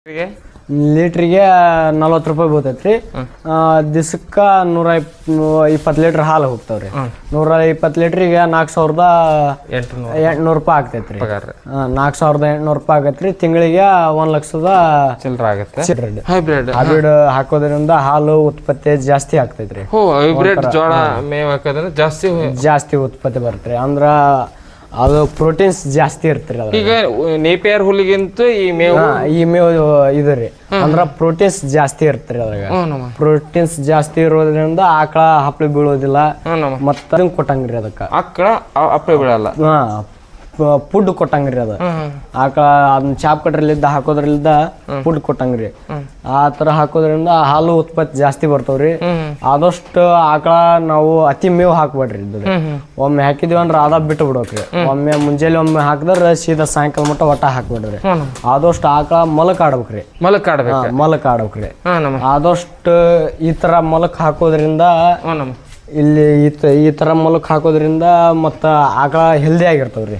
ಲೀಟ್ರಿಗೆ 40 ರೂಪಾಯಿ ಬೀಳ್ತೈತ್ರಿ. ದಿವಸಕ್ಕೆ 120 ಲೀಟರ್ ಹಾಲು ಹೋಗ್ತಾವ್ರಿ. 120 ಲೀಟ್ರಿಗೆ 4800 ರೂಪಾಯಿ ಆಗ್ತೈತ್ರಿ. 4800 ರೂಪಾಯಿ ಆಗತ್ರಿ. ತಿಂಗಳಿಗೆ 1,00,000 ಚಿಲ್ಲರ ಆಗತ್ತೆ. ಹೈಬ್ರಿಡ್ ಹಾಕೋದ್ರಿಂದ ಹಾಲು ಉತ್ಪತ್ತಿ ಜಾಸ್ತಿ ಆಗ್ತೈತ್ರಿ. ಹೈಬ್ರಿಡ್ ಜೋಳ ಮೇವ್ ಹಾಕೋದ್ರಿಂದ ಜಾಸ್ತಿ ಉತ್ಪತ್ತಿ ಬರುತ್ತೆ. ಅಂದ್ರ ಅದು ಪ್ರೋಟೀನ್ಸ್ ಜಾಸ್ತಿ ಇರ್ತೀರಿ. ಈಗ ನೇಪಿಯರ್ ಹುಲ್ಲಿಗಿಂತ ಈ ಮೇವು ಇದ್ರಿ ಅಂದ್ರ ಪ್ರೋಟೀನ್ಸ್ ಜಾಸ್ತಿ ಇರ್ತೀರಿ. ಅದ್ರಾಗ ಪ್ರೋಟೀನ್ಸ್ ಜಾಸ್ತಿ ಇರೋದ್ರಿಂದ ಆಕಳ ಹಪ್ಪಳಿ ಬೀಳೋದಿಲ್ಲ. ಮತ್ತ ಕೊಟ್ಟಂಗ್ರಿ ಅದಕ್ಕ ಆಕಳ ಹಪ್ಪಳಿ ಬೀಳಲ್ಲ. ಫುಡ್ ಕೊಟ್ಟಂಗ್ರಿ ಅದ ಆಕಳ ಅದನ್ನ ಚಾಪ್ ಕಟ್ರಲಿದ್ದ ಹಾಕೋದ್ರಲ್ಲಿದ್ದ ಫುಡ್ ಕೊಟ್ಟಂಗ್ರಿ. ಆ ತರ ಹಾಕೋದ್ರಿಂದ ಹಾಲು ಉತ್ಪತ್ತಿ ಜಾಸ್ತಿ ಬರ್ತಾವ್ರಿ. ಆದಷ್ಟು ಆಕಳ ನಾವು ಅತಿ ಮೇವು ಹಾಕ್ಬೇಡ್ರಿ. ಒಮ್ಮೆ ಹಾಕಿದ್ವಿ ಅಂದ್ರ ಅದ ಬಿಟ್ಟು ಬಿಡೋಕ್ರಿ. ಒಮ್ಮೆ ಮುಂಜಾನೆ ಒಮ್ಮೆ ಹಾಕಿದ್ರ ಸೀದಾ ಸಾಯಂಕಾಲ ಮಟ್ಟ ಒಟ್ಟ ಹಾಕ್ಬೇಡ್ರಿ. ಆದಷ್ಟು ಆಕಳ ಮಲಕ್ ಆಡ್ಬೇಕ್ರಿ. ಮಲಕ್ ಆಡ್ಬೇಕ್ರಿ. ಆದಷ್ಟು ಈ ತರ ಮಲಕ್ ಹಾಕೋದ್ರಿಂದ ಇಲ್ಲಿ ಈ ತರ ಮಲಕ್ ಹಾಕೋದ್ರಿಂದ ಮತ್ತ ಆಕಳ ಹೆಲ್ದಿ ಆಗಿರ್ತಾವ್ರಿ.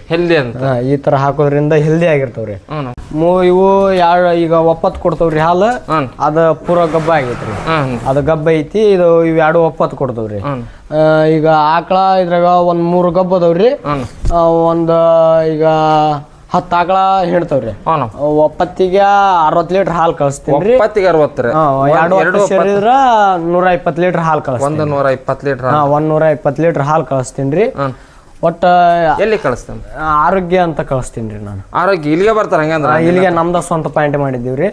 ಈ ತರ ಹಾಕೋದ್ರಿಂದ ಹೆಲ್ದಿ ಆಗಿರ್ತಾವ್ರಿ. ಇವು ಈಗ ಒಪ್ಪತ್ತು ಕೊಡ್ತಾವ್ರಿ ಹಾಲು. ಅದ ಪೂರ ಗಬ್ಬ ಆಗೈತ್ರಿ. ಅದ ಗಬ್ಬ ಐತಿ. ಇದು ಇವ್ 2 ಒಪ್ಪತ್ತು ಕೊಡ್ತಾವ್ರಿ. ಈಗ ಆಕಳ ಇದ್ರಾಗ 3 ಗಬ್ಬ ಅದಾವ್ರಿ. ಈಗ 10 ಆಕಳ ಹಿಡ್ತಾವ್ರಿ. ಒಪ್ಪತ್ತಿಗೆ 60 ಲೀಟರ್ ಹಾಲು ಕಳಿಸ್ತೀನಿ. 2 ಸೇರಿದ್ರ 120 ಲೀಟರ್ ಹಾಲು ಕಳಿಸ್ತೀನಿ. 120 ಲೀಟರ್ ಹಾಲು ಕಳಿಸ್ತೀನಿ. ಒಟ್ಟ ಎಲ್ಲಿ ಕಳಿಸ್ತೇನೆ? ಆರೋಗ್ಯ ಅಂತ ಕಳಿಸ್ತೀನಿ ನಾನು. ಆರೋಗ್ಯ ಇಲ್ಲಿಗೆ ಬರ್ತಾರ? ಹಂಗಂದ್ರ ಇಲ್ಲಿಗೆ ನಮ್ದ ಸ್ವಂತ ಪಾಯಿಂಟ್ ಮಾಡಿದೀವ್ರಿ.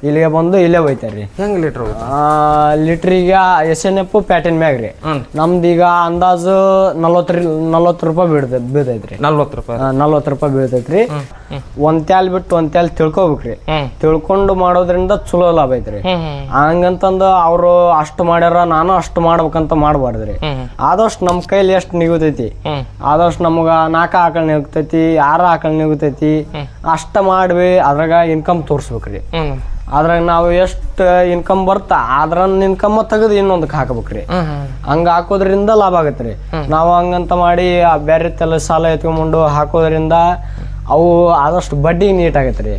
ಇಲ್ಲಿಗೆ ಬಂದು ಇಲ್ಲೇ ಒಯ್ತಾರ್ರಿ. ಹೆಂಗ್ ಲೀಟರ್? ಲೀಟ್ರಿಗೆ SNF ಪ್ಯಾಟಿನ್ ಮ್ಯಾಗ್ರಿ. ನಮ್ದೀಗ ಅಂದಾಜು 40 ರೂಪಾಯಿ ಬೀಳ್ತೈತ್ರಿ. 40 ರೂಪಾಯಿ ಬೀಳ್ತೈತ್ರಿ. ಒಂದ್ ತ್ಯಾಲ್ ಬಿಟ್ಟು ಒಂದ್ ತ್ಯಾಲ್ ತಿಳ್ಕೊಬೇಕ್ರಿ. ತಿಳ್ಕೊಂಡು ಮಾಡೋದ್ರಿಂದ ಚಲೋ ಲಾಭ ಐತ್ರಿ. ಹಂಗಂತಂದು ಅವ್ರು ಅಷ್ಟು ಮಾಡ್ಯಾರ ನಾನು ಅಷ್ಟು ಮಾಡ್ಬೇಕಂತ ಮಾಡ್ಬಾರ್ದ್ರಿ. ಆದಷ್ಟು ನಮ್ ಕೈಲಿ ಎಷ್ಟು ನಿಗುತೈತಿ ಆದಷ್ಟು ನಮಗ 4 ಆಕಳ ನಿಗುತೈತಿ, 6 ಆಕಳ ನಿಗುತೈತಿ ಅಷ್ಟ ಮಾಡ್ವಿ. ಅದ್ರಾಗ ಇನ್ಕಮ್ ತೋರ್ಸ್ಬೇಕ್ರಿ. ಅದ್ರಾಗ ನಾವು ಎಷ್ಟು ಇನ್ಕಮ್ ಬರ್ತಾ ಅದ್ರ ಇನ್ಕಮ್ ತೆಗೆದು ಇನ್ನೊಂದಕ್ಕೆ ಹಾಕ್ಬೇಕ್ರಿ. ಹಂಗ ಹಾಕೋದ್ರಿಂದ ಲಾಭ ಆಗತ್ರಿ. ನಾವು ಹಂಗಂತ ಮಾಡಿ ಬೇರೆ ಸಾಲ ಎತ್ಕೊಂಡ್ಬಂಡು ಹಾಕೋದ್ರಿಂದ ಅವು ಆದಷ್ಟು ಬಡ್ಡಿಗೆ ನೀಟ್ ಆಗತ್ರಿ.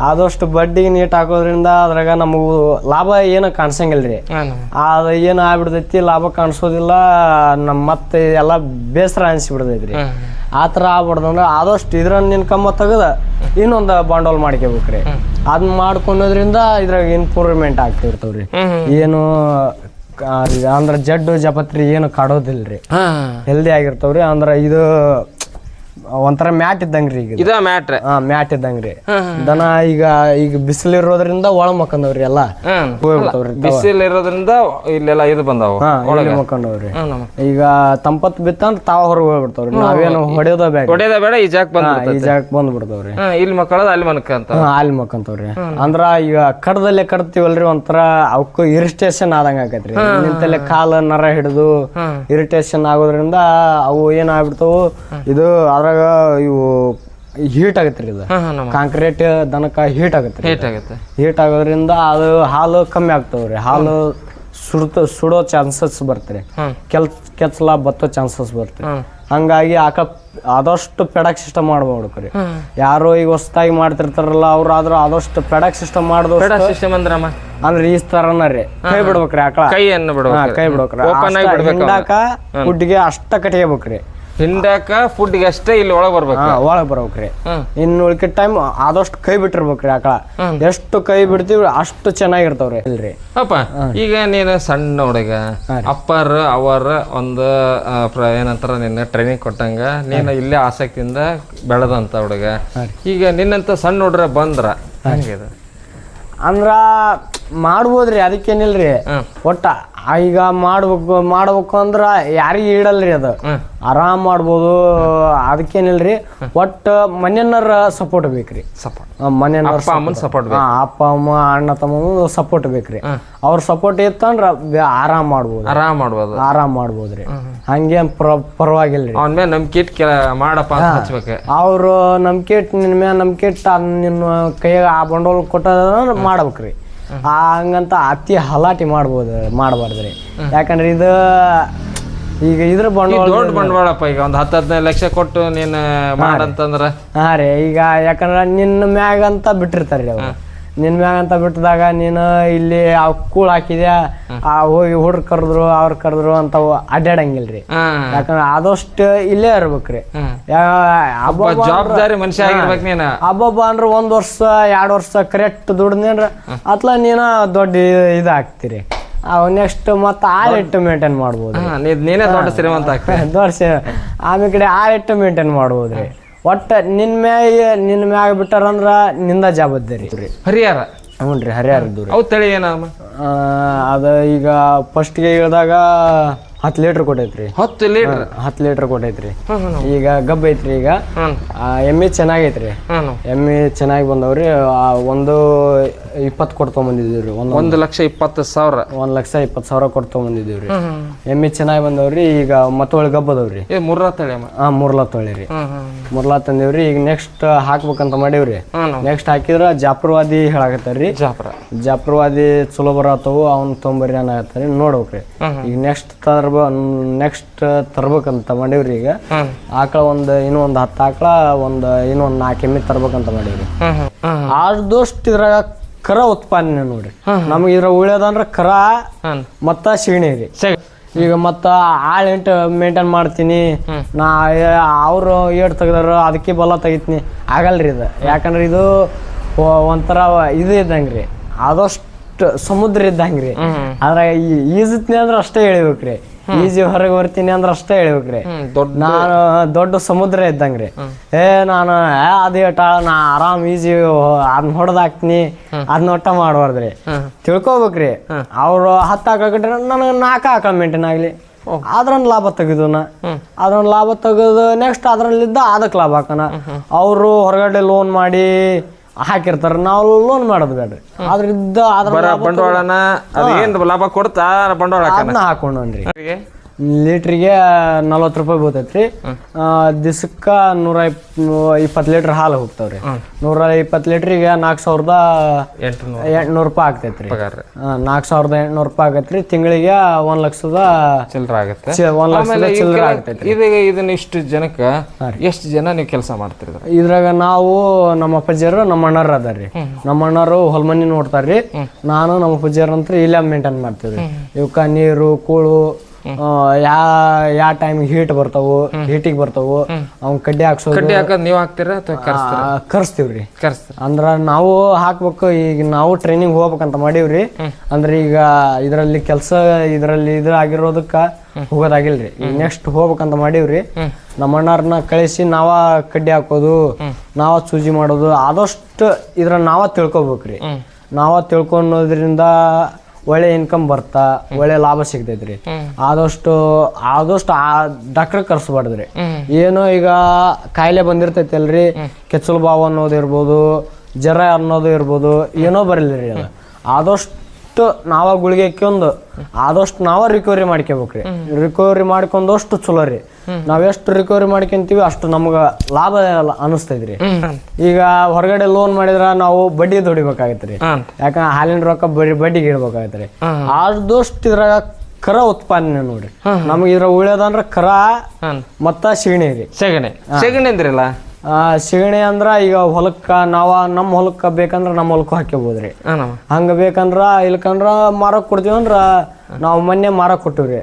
ಆದಷ್ಟು ಬಡ್ಡಿಗೆ ನೀಟ್ ಹಾಕೋದ್ರಿಂದ ಅದ್ರಾಗ ನಮಗೂ ಲಾಭ ಏನು ಕಾಣಿಸಂಗಿಲ್ರಿ. ಅದ ಏನು ಆಗ್ಬಿಡ್ತೈತಿ, ಲಾಭ ಕಾಣಿಸೋದಿಲ್ಲ. ಮತ್ತೆ ಎಲ್ಲ ಬೇಸರ ಅನ್ಸಿಬಿಡ್ತೈತ್ರಿ. ಆ ಥರ ಆಗ್ಬಿಡ್ದಂದ್ರೆ ಆದಷ್ಟು ಇದ್ರನ್ನ ಇನ್ಕಮ್ ತೆಗೆದ ಇನ್ನೊಂದು ಬಂಡವಾಳ ಮಾಡ್ಕೋಬೇಕ್ರಿ. ಅದನ್ನ ಮಾಡ್ಕೊಳೋದ್ರಿಂದ ಇದ್ರಾಗ ಇಂಪ್ರೂವ್ಮೆಂಟ್ ಆಗ್ತಿರ್ತಾವ್ರಿ. ಏನು ಅಂದ್ರ ಜಡ್ಡು ಜಪತ್ರಿ ಏನು ಕಾಡೋದಿಲ್ರಿ. ಹೆಲ್ದಿ ಆಗಿರ್ತಾವ್ರಿ. ಅಂದ್ರ ಇದು ಒಂಥರ ಮ್ಯಾಟ್ ಇದ್ದಂಗ್ರಿ. ಈಗ ಮ್ಯಾಟ್ ಇದ್ದಂಗ್ರಿ. ದನ ಈಗ ಬಿಸಿಲಿರೋದ್ರಿಂದ ಒಳ ಮಕ್ಕಂದವ್ರಿ. ಎಲ್ಲ ಬಿಸಿಲಿರೋದ್ರಿಂದ ಇಲ್ಲೆಲ್ಲ ಇದು ಬಂದಾವ ಮಕ್ಕಂಡವ್ರಿ. ಈಗ ತಂಪತ್ ಬಿತ್ತಂದ್ರ ತಾವ ಹೊರಗೆ ಹೋಗ್ಬಿಡ್ತಾವ್ರಿ. ನಾವೇನು ಹೊಡೆಯೋದ ಬೇಡ ಈಜಾಕ್ ಬಂದ್ಬಿಡ್ತಾವ್ರಿ. ಇಲ್ಲಿ ಮಕ್ಕಳದ ಅಲ್ಲಿ ಮಕ್ಕಂತವ್ರಿ. ಅಂದ್ರ ಈಗ ಕಡದಲ್ಲೇ ಕಡ್ತೀವಲ್ರಿ, ಒಂಥರ ಅವಕ್ಕೂ ಇರಿಟೇಷನ್ ಆದಂಗ ಆಕೈತ್ರಿ. ನಿಂತಲ್ಲೇ ಕಾಲ ನರ ಹಿಡಿದು ಇರಿಟೇಷನ್ ಆಗೋದ್ರಿಂದ ಅವು ಏನಾಗ್ಬಿಡ್ತಾವು, ಇದು ಅದ್ರಾಗ ಇವು ಹೀಟ್ ಆಗತ್ರಿ. ಇದು ಕಾಂಕ್ರೀಟ್ ದನಕ್ಕ ಹೀಟ್ ಹೀಟ್ ಆಗೋದ್ರಿಂದ ಅದು ಹಾಲು ಕಮ್ಮಿ ಆಗ್ತಾವ್ರಿ. ಹಾಲು ಸುಡೋ ಚಾನ್ಸಸ್ ಬರ್ತಾರೆ. ಕೆಚ್ಚಲ ಬತ್ತೋ ಚಾನ್ಸಸ್ ಬರ್ತಾರೆ. ಹಂಗಾಗಿ ಆದಷ್ಟು ಪೆಡಕ್ ಸಿಸ್ಟಮ್ ಮಾಡ್ಬೇಕ್ರಿ. ಯಾರು ಈಗ ಹೊಸದಾಗಿ ಮಾಡ್ತಿರ್ತಾರಲ್ಲ ಅವ್ರು ಆದಷ್ಟು ಪೆಡಕ್ ಸಿಸ್ಟಮ್ ಅಂದ್ರೆ ಈ ತರನ ರೀ ಕೈ ಬಿಡ್ಬೇಕ್ರಿ. ಆಕಳ ಕೈ ಬಿಡ್ಬೇಕ್ರಿ. ಹಿಂಡಾಕ ಫುಡ್ಗೆ ಅಷ್ಟ ಕಟ್ಕೋಬೇಕ್ರಿ. ಹಿಂಡಾಕ ಫುಡ್ಗೆ ಅಷ್ಟೇ ಇಲ್ಲಿ ಒಳಗ್ ಬರ್ಬೇಕ್ರಿ. ಇನ್ನು ಉಳ್ಕಿದ ಟೈಮ್ ಆದಷ್ಟು ಕೈ ಬಿಟ್ಟಿರ್ಬೇಕ್ರಿ. ಆಕಳ ಎಷ್ಟು ಕೈ ಬಿಡ್ತೀವಿ ಅಷ್ಟು ಚೆನ್ನಾಗಿರ್ತಾವ್ರಿ. ಇಲ್ರಿ ಅಪ್ಪ, ಈಗ ನೀನು ಸಣ್ಣ ಹುಡುಗ, ಅಪ್ಪರ್ ಅವರ ಒಂದು ಏನಂತಾರ ನಿನ್ನ ಟ್ರೈನಿಂಗ್ ಕೊಟ್ಟಂಗ ನೀನು ಇಲ್ಲೇ ಆಸಕ್ತಿಯಿಂದ ಬೆಳೆದಂತ ಹುಡುಗ. ಈಗ ನಿನ್ನಂತ ಸಣ್ಣ ಹುಡ್ರ ಬಂದ್ರ ಹಂಗಿದೆ ಅಂದ್ರ ಮಾಡ್ಬೋದ್ರಿ. ಅದಕ್ಕೇನಿಲ್ರಿ. ಒಟ್ಟ ಈಗ ಮಾಡ್ಬೇಕು ಅಂದ್ರ ಯಾರಿಗ ಇಡಲ್ರಿ. ಅದು ಆರಾಮ್ ಮಾಡ್ಬೋದು. ಅದಕ್ಕೇನಿಲ್ರಿ. ಒಟ್ಟು ಮನೆಯವ್ರ ಸಪೋರ್ಟ್ ಬೇಕ್ರಿ. ಮನೆಯವ್ರ ಅಪ್ಪ ಅಮ್ಮ ಅಣ್ಣ ತಮ್ಮ ಸಪೋರ್ಟ್ ಬೇಕ್ರಿ. ಅವ್ರ ಸಪೋರ್ಟ್ ಇತ್ತಂದ್ರ ಆರಾಮ್ ಮಾಡ್ಬೋದ್ರಿ. ಹಂಗೇನ್ ಪರವಾಗಿಲ್ರಿ. ನಂಬಿಕೆ ಮಾಡಪ್ಪ ಅವ್ರು ನಂಬಿಕೆ ಇಟ್ಟು ನಿನ್ ಮ್ಯಾಲ ನಂಬಿಕೆ ಇಟ್ಟು ನಿನ್ನ ಕೈಯಾಗ ಆ ಬಂಡವಾಳ ಕೊಟ್ಟ ಮಾಡ್ಬೇಕ್ರಿ. ಹಂಗಂತ ಅತಿ ಹಲಾಟಿ ಮಾಡಬಾರ್ದ್ರಿ. ಯಾಕಂದ್ರೆ ಇದು ಈಗ ಇದ್ರ ಬಂಡವಾಳಪ್ಪ. ಈಗ ಒಂದ್ 10-15 ಲಕ್ಷ ಕೊಟ್ಟು ನೀನ್ ಮಾಡಂತಂದ್ರ ಹಾ ರೀ. ಈಗ ಯಾಕಂದ್ರ ನಿನ್ನ ಮ್ಯಾಗ ಅಂತ ಬಿಟ್ಟಿರ್ತಾರ್ರಿ ಅವ್ರು. ನಿನ್ ಮ್ಯಾಗ ಅಂತ ಬಿಟ್ಟದಾಗ ನೀನು ಇಲ್ಲಿ ಕೂಳ್ ಹಾಕಿದ್ಯಾ ಹೋಗಿ ಹುಡ್ರು ಕರೆದ್ರು ಅವ್ರು ಕರೆದ್ರು ಅಂತ ಅಡ್ಡಾಡಂಗಿಲ್ರಿ. ಯಾಕಂದ್ರೆ ಆದಷ್ಟು ಇಲ್ಲೇ ಇರ್ಬೇಕ್ರಿ. ಜವಾಬ್ದಾರಿ ಮನುಷ್ಯ ಆಗಿರ್ಬೇಕು ನೀನು. ಹಬ್ಬ ಅಂದ್ರೆ 1 ವರ್ಷ 2 ವರ್ಷ ಕರೆಕ್ಟ್ ದುಡ್ದೇನ್ರ ಅತ್ಲ ನೀನ ದೊಡ್ಡ ಇದಾಗ್ತೀರಿ. ನೆಕ್ಸ್ಟ್ ಮತ್ತೆ ಆ ರೇಟ್ ಮೇಂಟೈನ್ ಮಾಡ್ಬೋದು. ನೀನೇ ದೊಡ್ಡ ಶ್ರೀಮಂತ ದೊಡ್ಡ ಆಮೇಲೆ ಕಡೆ ಆ ರೇಟ್ ಮೇಂಟೈನ್ ಮಾಡ್ಬೋದ್ರಿ. ಒಟ್ಟ ನಿನ್ ಮ್ಯಾಗ ಬಿಟ್ಟಾರಂದ್ರ ನಿಂದ ಜವಾಬ್ದಾರಿ. ಹರಿಹರ ಹ್ಞೂ ರೀ, ಹರಿಹರದ್ದು ರೀ. ಅವು ತಳಿ ಏನ ಅದು ಈಗ ಫಸ್ಟ್ಗೆ ಇಳಿದಾಗ 10 ಲೀಟರ್ ಕೊಟ್ಟೈತ್ರಿ. 10 ಲೀಟರ್ 10 ಲೀಟರ್ ಕೊಟ್ಟೈತ್ರಿ. ಈಗ ಗಬ್ಬ ಐತ್ರಿ. ಈಗ ಎಮ್ಮಿ ಚೆನ್ನಾಗೈತ್ರಿ. ಎಮ್ಮಿ ಚೆನ್ನಾಗಿ ಬಂದವ್ರಿ. 1,20,000 ಕೊಡ್ಕೊಂಬಂದಿದ್ದೀವ್ರಿ. 1,20,000 1,20,000 ಕೊಡ್ಕೊಂಬಂದಿದ್ದೀವ್ರಿ. ಎಮ್ಮಿ ಚೆನ್ನಾಗಿ ಬಂದವ್ರಿ. ಈಗ ಮತ್ತೊಳ್ಳಿ ಗಬ್ಬದವ್ರಿ. ಮುರ್ರಾ ತಳಿ. ಮುರ್ಲಾ ತಳಿ ರೀ. ಮುರ್ಲಾ ತಂದಿವ್ರಿ. ಈಗ ನೆಕ್ಸ್ಟ್ ಹಾಕ್ಬೇಕಂತ ಮಾಡೀವ್ರಿ. ನೆಕ್ಸ್ಟ್ ಹಾಕಿದ್ರ ಜಾಫರ್ವಾದಿ ಹೇಳಾಕತ್ತಾರ್ರಿ. ಜಾಫರ್ವಾದಿ ಚಲೋ ಬರತ್ತವು, ಅವ್ನ ತೊಂಬರಿ ಏನಾಗತ್ತಾರಿ ನೋಡ್ಬೇಕ್ರಿ. ಈಗ ನೆಕ್ಸ್ಟ್ ತರ್ಬೇಕಂತ ಮಾಡೀವ್ರಿ. ಈಗ ಆಕಳ ಇನ್ನೂ ಒಂದು 10 ಆಕಳ ಇನ್ನೊಂದು 4 ಎಮ್ಮಿ ತರ್ಬೇಕಂತ ಮಾಡೀವ್ರಿ. ಆದಷ್ಟು ಇದ್ರಾಗ ಕರ ಉತ್ಪಾದನೆ ನೋಡ್ರಿ. ನಮ್ಗೆ ಇದ್ರ ಉಳಿಯೋದಂದ್ರ ಕರ ಮತ್ತ ಸೀಣಿ ರೀ. ಈಗ ಮತ್ತ ಆಳ್ ಮೇಂಟೈನ್ ಮಾಡ್ತೀನಿ ನಾ, ಅವ್ರು ಏಟ್ ತೆಗ್ದಾರ ಅದಕ್ಕೆ ಬಲ ತೆಗಿತೀನಿ ಆಗಲ್ರಿ ಇದು. ಯಾಕಂದ್ರೆ ಇದು ಒಂಥರ ಇದು ಇದ್ದಂಗ್ರಿ, ಆದಷ್ಟು ಸಮುದ್ರ ಇದ್ದಂಗ್ರಿ. ಆದ್ರೆ ಈಜತ್ನಿ ಅಂದ್ರ ಅಷ್ಟೇ ಹೇಳ್ಬೇಕ್ರಿ. ಈಜಿ ಹೊರಗೆ ಬರ್ತೀನಿ ಅಂದ್ರ ಅಷ್ಟೇ ಹೇಳ್ಬೇಕ್ರಿ. ನಾನು ದೊಡ್ಡ ಸಮುದ್ರ ಇದ್ದಂಗ್ರಿ. ನಾನು ಅದೇಟ ನಾ ಆರಾಮ್ ಈಜಿ ಅದನ್ನ ಹೊಡೆದಾಕ್ತೀನಿ ಅದನ್ನ ಒಟ್ಟ ಮಾಡ್ಬಾರ್ದ್ರಿ. ತಿಳ್ಕೊಬೇಕ್ರಿ. ಅವ್ರು 10 ಆಕಳ ಕಟ್ಟ ನನಗೆ 4 ಆಕಳ ಮೇಂಟೈನ್ ಆಗ್ಲಿ, ಅದ್ರನ್ನ ಲಾಭ ತೆಗೆದನ, ಅದ್ರನ್ನ ಲಾಭ ತೆಗೆದು ನೆಕ್ಸ್ಟ್ ಅದ್ರಲ್ಲಿದ್ದ ಅದಕ್ಕೆ ಲಾಭ ಹಾಕೋಣ. ಅವರು ಹೊರಗಡೆ ಲೋನ್ ಮಾಡಿ ಹಾಕಿರ್ತಾರ, ನಾವು ಲೋನ್ ಮಾಡೋದು ಬೇಡ್ರಿ. ಅದ್ರದ್ದು ಬಂಡವಾಳನ ಲಾಭ ಕೊಡ್ತಾ ಬಂಡವಾಳ ಹಾಕೊಂಡ್ರಿ. ಲೀಟ್ರಿಗೆ 40 ರೂಪಾಯಿ ಬೀಳ್ತೈತ್ರಿ. ದಿವಸಕ್ಕ 120 ಲೀಟರ್ ಹಾಲು ಹೋಗ್ತಾವ್ರಿ. 120 ಲೀಟ್ರಿಗೆ 4,800 ರೂಪಾಯಿ ಆಗ್ತೈತ್ರಿ. 4,800 ರೂಪಾಯಿ ಆಗತ್ರಿ. ತಿಂಗಳಿಗೆ 1,00,000 ಚಿಲ್ಲರೆ ಆಗುತ್ತೆ. 1,00,000 ಚಿಲ್ಲರೆ ಆಗ್ತೈತ್ರಿ. ಇದನ್ನ ಇಷ್ಟು ಜನಕ್ಕೆ ಎಷ್ಟು ಜನ ನೀವು ಕೆಲಸ ಮಾಡ್ತೀರಿ ಇದ್ರಾಗ? ನಾವು ನಮ್ಮ ಅಪ್ಪಾಜಿಯರು ನಮ್ಮ ಅಣ್ಣಾರ ಅದಾರ್ರಿ. ನಮ್ಮ ಅಣ್ಣಾರು ಹೊಲ್ಮನಿ ನೋಡ್ತಾರ್ರಿ. ನಾನು ನಮ್ಮ ಅಪ್ಪಾಜಿಯರ್ ಅಂತ ಇಲ್ಲೇ ಮೇಂಟೈನ್ ಮಾಡ್ತೀವ್ರಿ. ಇವಕ್ಕ ನೀರು ಕೂಳು ಯಾವ ಟೈಮ್ ಹೀಟ್ ಬರ್ತಾವು, ಹೀಟಿಗೆ ಬರ್ತಾವು, ಅವ್ನ ಕಡ್ಡಿ ಹಾಕ್ಸೋದು. ನೀವು ಹಾಕ್ತೀರಾ ಕರ್ಸ್ತೀವ್ರಿ. ಅಂದ್ರ ನಾವು ಹಾಕ್ಬೇಕು. ಈಗ ನಾವು ಟ್ರೈನಿಂಗ್ ಹೋಗ್ಬೇಕಂತ ಮಾಡೀವ್ರಿ. ಅಂದ್ರ ಈಗ ಇದ್ರಲ್ಲಿ ಕೆಲಸ ಆಗಿರೋದಕ್ಕ ಹೋಗೋದಾಗಿಲ್ರಿ. ಈಗ ನೆಕ್ಸ್ಟ್ ಹೋಗ್ಬೇಕಂತ ಮಾಡೀವ್ರಿ. ನಮ್ಮ ಅಣ್ಣಾರನ್ನ ಕಳಿಸಿ ನಾವ ಕಡ್ಡಿ ಹಾಕೋದು, ನಾವ ಸೂಜಿ ಮಾಡೋದು, ಆದಷ್ಟು ನಾವ ತಿಳ್ಕೊಬೇಕ್ರಿ. ನಾವ ತಿಳ್ಕೊಳೋದ್ರಿಂದ ಒಳ್ಳೆ ಇನ್ಕಮ್ ಬರ್ತಾ, ಒಳ್ಳೆ ಲಾಭ ಸಿಗ್ತೈತ್ರಿ. ಆದಷ್ಟು ಡಾಕ್ಟರ್ ಕರ್ಸ್ಬಾರ್ದ್ರಿ. ಏನೋ ಈಗ ಕಾಯಿಲೆ ಬಂದಿರ್ತೈತಿ ಅಲ್ರಿ, ಕೆಚ್ಚಲು ಬಾವು ಅನ್ನೋದು ಇರ್ಬೋದು, ಜ್ವರ ಅನ್ನೋದು ಇರ್ಬೋದು, ಏನೋ ಬರಲಿರಿ. ಅದು ಆದಷ್ಟು ನಾವ ಗುಳಿಗೆ ಹಾಕ್ಯೊಂದು ಆದಷ್ಟು ನಾವ ರಿಕವರಿ ಮಾಡ್ಕೋಬೇಕ್ರಿ. ರಿಕವರಿ ಮಾಡ್ಕೊಂಡಷ್ಟು ಚಲೋ ರೀ. ನಾವೆಷ್ಟು ರಿಕವರಿ ಮಾಡ್ಕೊಂತೀವಿ ಅಷ್ಟು ನಮ್ಗ ಲಾಭ ಅನಿಸ್ತೈತ್ರಿ. ಈಗ ಹೊರಗಡೆ ಲೋನ್ ಮಾಡಿದ್ರ ನಾವು ಬಡ್ಡಿ ದುಡಿಬೇಕಾಗತ್ರಿ. ಯಾಕಂದ್ರೆ ಹಾಲಿನ ರೊಕ್ಕ ಬಡ್ಡಿಗೆ ಇಡ್ಬೇಕಾಗತ್ರಿ. ಆದಷ್ಟು ಇದ್ರಾಗ ಕರ ಉತ್ಪಾದನೆ ನೋಡ್ರಿ. ನಮ್ಗೆ ಇದ್ರ ಉಳಿಯೋದಂದ್ರ ಕರ ಮತ್ತ ಸೀಣಿ ರೀ. ಸೆಗಣಿ ಅಂದ್ರಲ್ಲ, ಸೀಗಣಿ ಅಂದ್ರ ಈಗ ಹೊಲಕ್ಕ ನಮ್ಮ ಹೊಲಕ್ಕ ಬೇಕಂದ್ರ ನಮ್ಮ ಹೊಲಕ್ಕೂ ಹಾಕ್ಯಬೋದ್ರಿ. ಹಂಗ ಬೇಕಂದ್ರ ಇಲ್ಕಂದ್ರ ಮಾರಕ್ ಕೊಡ್ತೀವಂದ್ರ ನಾವು ಮೊನ್ನೆ ಮಾರಕ್ ಕೊಟ್ಟಿವ್ರಿ.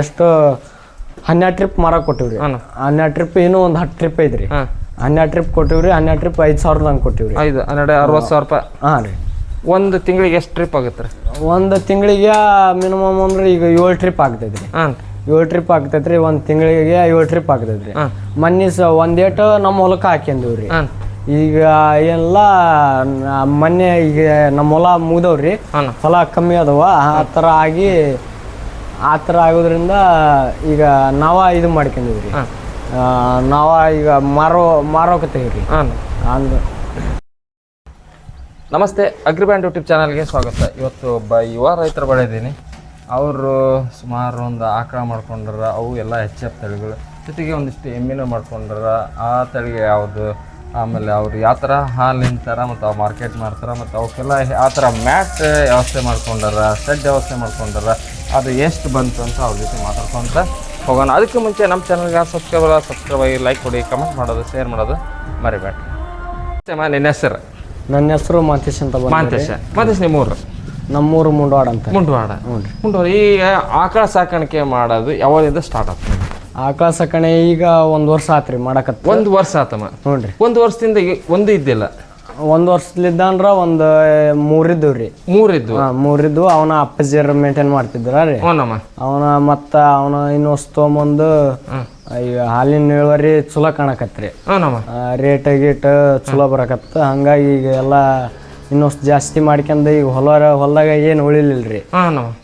ಎಷ್ಟು 12 ಟ್ರಿಪ್ ಮಾರಕ್ ಕೊಟ್ಟಿವ್ರಿ. 12 ಟ್ರಿಪ್ ಇನ್ನೂ ಒಂದು 10 ಟ್ರಿಪ್ ಐತ್ರಿ. 12 ಟ್ರಿಪ್ ಕೊಟ್ಟಿವ್ರಿ. 12 ಟ್ರಿಪ್ 5,000 ಹಂಗೆ ಕೊಟ್ಟಿವ್ರಿ. 60,000 ರೂಪಾಯಿ. ಹಾಂ ರೀ. ಒಂದು ತಿಂಗಳಿಗೆ ಎಷ್ಟು ಟ್ರಿಪ್ ಆಗುತ್ತೆ? ಒಂದು ತಿಂಗಳಿಗೆ ಮಿನಿಮಮ್ ಅಂದ್ರೆ ಈಗ 7 ಟ್ರಿಪ್ ಆಗ್ತೈತ್ರಿ. 7 ಟ್ರಿಪ್ ಆಗ್ತೈತ್ರಿ. ಒಂದು ತಿಂಗಳಿಗೆ 7 ಟ್ರಿಪ್ ಆಗ್ತೈತ್ರಿ. ಮೊನ್ನೆ ಒಂದೇಟ್ ನಮ್ಮ ಹೊಲಕ್ಕೆ ಹಾಕ್ಯಂದಿವ್ರಿ. ಈಗ ಏನೆಲ್ಲ ಮೊನ್ನೆ ಈಗ ನಮ್ಮ ಹೊಲ ಮುಗ್ದವ್ರಿ. ಹೊಲ ಕಮ್ಮಿ ಅದಾವ. ಆ ಥರ ಆಗೋದ್ರಿಂದ ಈಗ ನಾವ ಇದು ಮಾಡ್ಕೊಂಡಿವ್ರಿ. ನಾವ ಈಗ ಮಾರೋಕತ್ತೀವ್ರಿ. ನಮಸ್ತೆ, ಅಗ್ರಿಬ್ಯಾಂಡ್ ಯೂಟ್ಯೂಬ್ ಚಾನಲ್ಗೆ ಸ್ವಾಗತ. ಇವತ್ತು ಒಬ್ಬ ಯುವ ರೈತರ ಬಳಿ ಇದ್ದೀನಿ. ಅವರು ಸುಮಾರು ಒಂದು ಆಕಳ ಮಾಡ್ಕೊಂಡ್ರ, ಅವು ಎಲ್ಲ HF ತಳಿಗಳು, ಜೊತೆಗೆ ಒಂದಿಷ್ಟು ಎಮ್ಮಿನೂ ಮಾಡ್ಕೊಂಡ್ರ. ಆ ತಳಿಗೆ ಯಾವುದು, ಆಮೇಲೆ ಅವ್ರು ಯಾವ ಥರ ಹಾಲು ನಿಂತಾರ ಮತ್ತು ಅವು ಮಾರ್ಕೆಟ್ ಮಾಡ್ತಾರೆ, ಮತ್ತು ಅವಕ್ಕೆಲ್ಲ ಆ ಥರ ಮ್ಯಾಟ್ ವ್ಯವಸ್ಥೆ ಮಾಡ್ಕೊಂಡಾರ, ಶೆಡ್ ವ್ಯವಸ್ಥೆ ಮಾಡ್ಕೊಂಡಾರ, ಅದು ಎಷ್ಟು ಬಂತು ಅಂತ ಅವ್ರ ಜೊತೆ ಮಾತಾಡ್ಕೊಂತ ಹೋಗೋಣ. ಅದಕ್ಕೆ ಮುಂಚೆ ನಮ್ಮ ಚಾನಲ್ಗೆ ಸಬ್ಸ್ಕ್ರೈಬ್ ಆಗಿ ಲೈಕ್ ಕೊಡಿ, ಕಮೆಂಟ್ ಮಾಡೋದು, ಶೇರ್ ಮಾಡೋದು ಮರಿಬೇಡ್ರಿ. ನಿನ್ನ ಹೆಸರು? ನನ್ನ ಹೆಸರು ಮಾಂತೇಶ್ ಅಂತ ಮಾಂತೇಶ. ಮಾಂತೇಶ್ ನಿಮ್ಮೂರು? ನಮ್ಮೂರು ಮುಂಡವಾಡ ಅಂತ. ಮುಂಡವಾಡ. ಮುಂಡವಾಡ. ಈಗ ಆಕಳ ಸಾಕಾಣಿಕೆ ಮಾಡೋದು ಯಾವಾಗಿಂದ ಸ್ಟಾರ್ಟ್ ಆಗ್ತದೆ? ಆಕಳ ಸಾಕಣೆ ಈಗ 1 ವರ್ಷ ಆತ್ರಿ ಮಾಡಕತ್ತ. 1 ವರ್ಷ ಆತಮ್ಮ? ಹ್ಞೂ ರೀ. 1 ವರ್ಷದಿಂದ ಒಂದು ಇದ್ದಿಲ್ಲ? 1 ವರ್ಷಲಿದ್ದ ಅಂದ್ರ 3 ಇದ್ದವು ರೀ. 3 ಇದ್ವು? 3 ಇದ್ವು. ಅವನ ಅಪ್ಪಾಜಿಯರ್ ಮೇಂಟೈನ್ ಮಾಡ್ತಿದ್ರ ರೀ. ಅವನ ಮತ್ತ ಅವನ ಇನ್ನೊಸ್ ತೊಗೊಂಬಂದು ಈಗ ಹಾಲಿನ ಇಳುವರಿ ಚಲೋ ಕಾಣಕತ್ರಿ. ರೇಟ್ ಗೀಟ್ ಚಲೋ ಬರಕತ್ತ. ಹಂಗಾಗಿ ಈಗ ಎಲ್ಲ ಇನ್ನೊಷ್ಟು ಜಾಸ್ತಿ ಮಾಡ್ಕೊಂಡ್ ಈಗ ಹೊಲದಾಗ ಏನು ಉಳಿಲಿಲ್ರಿ.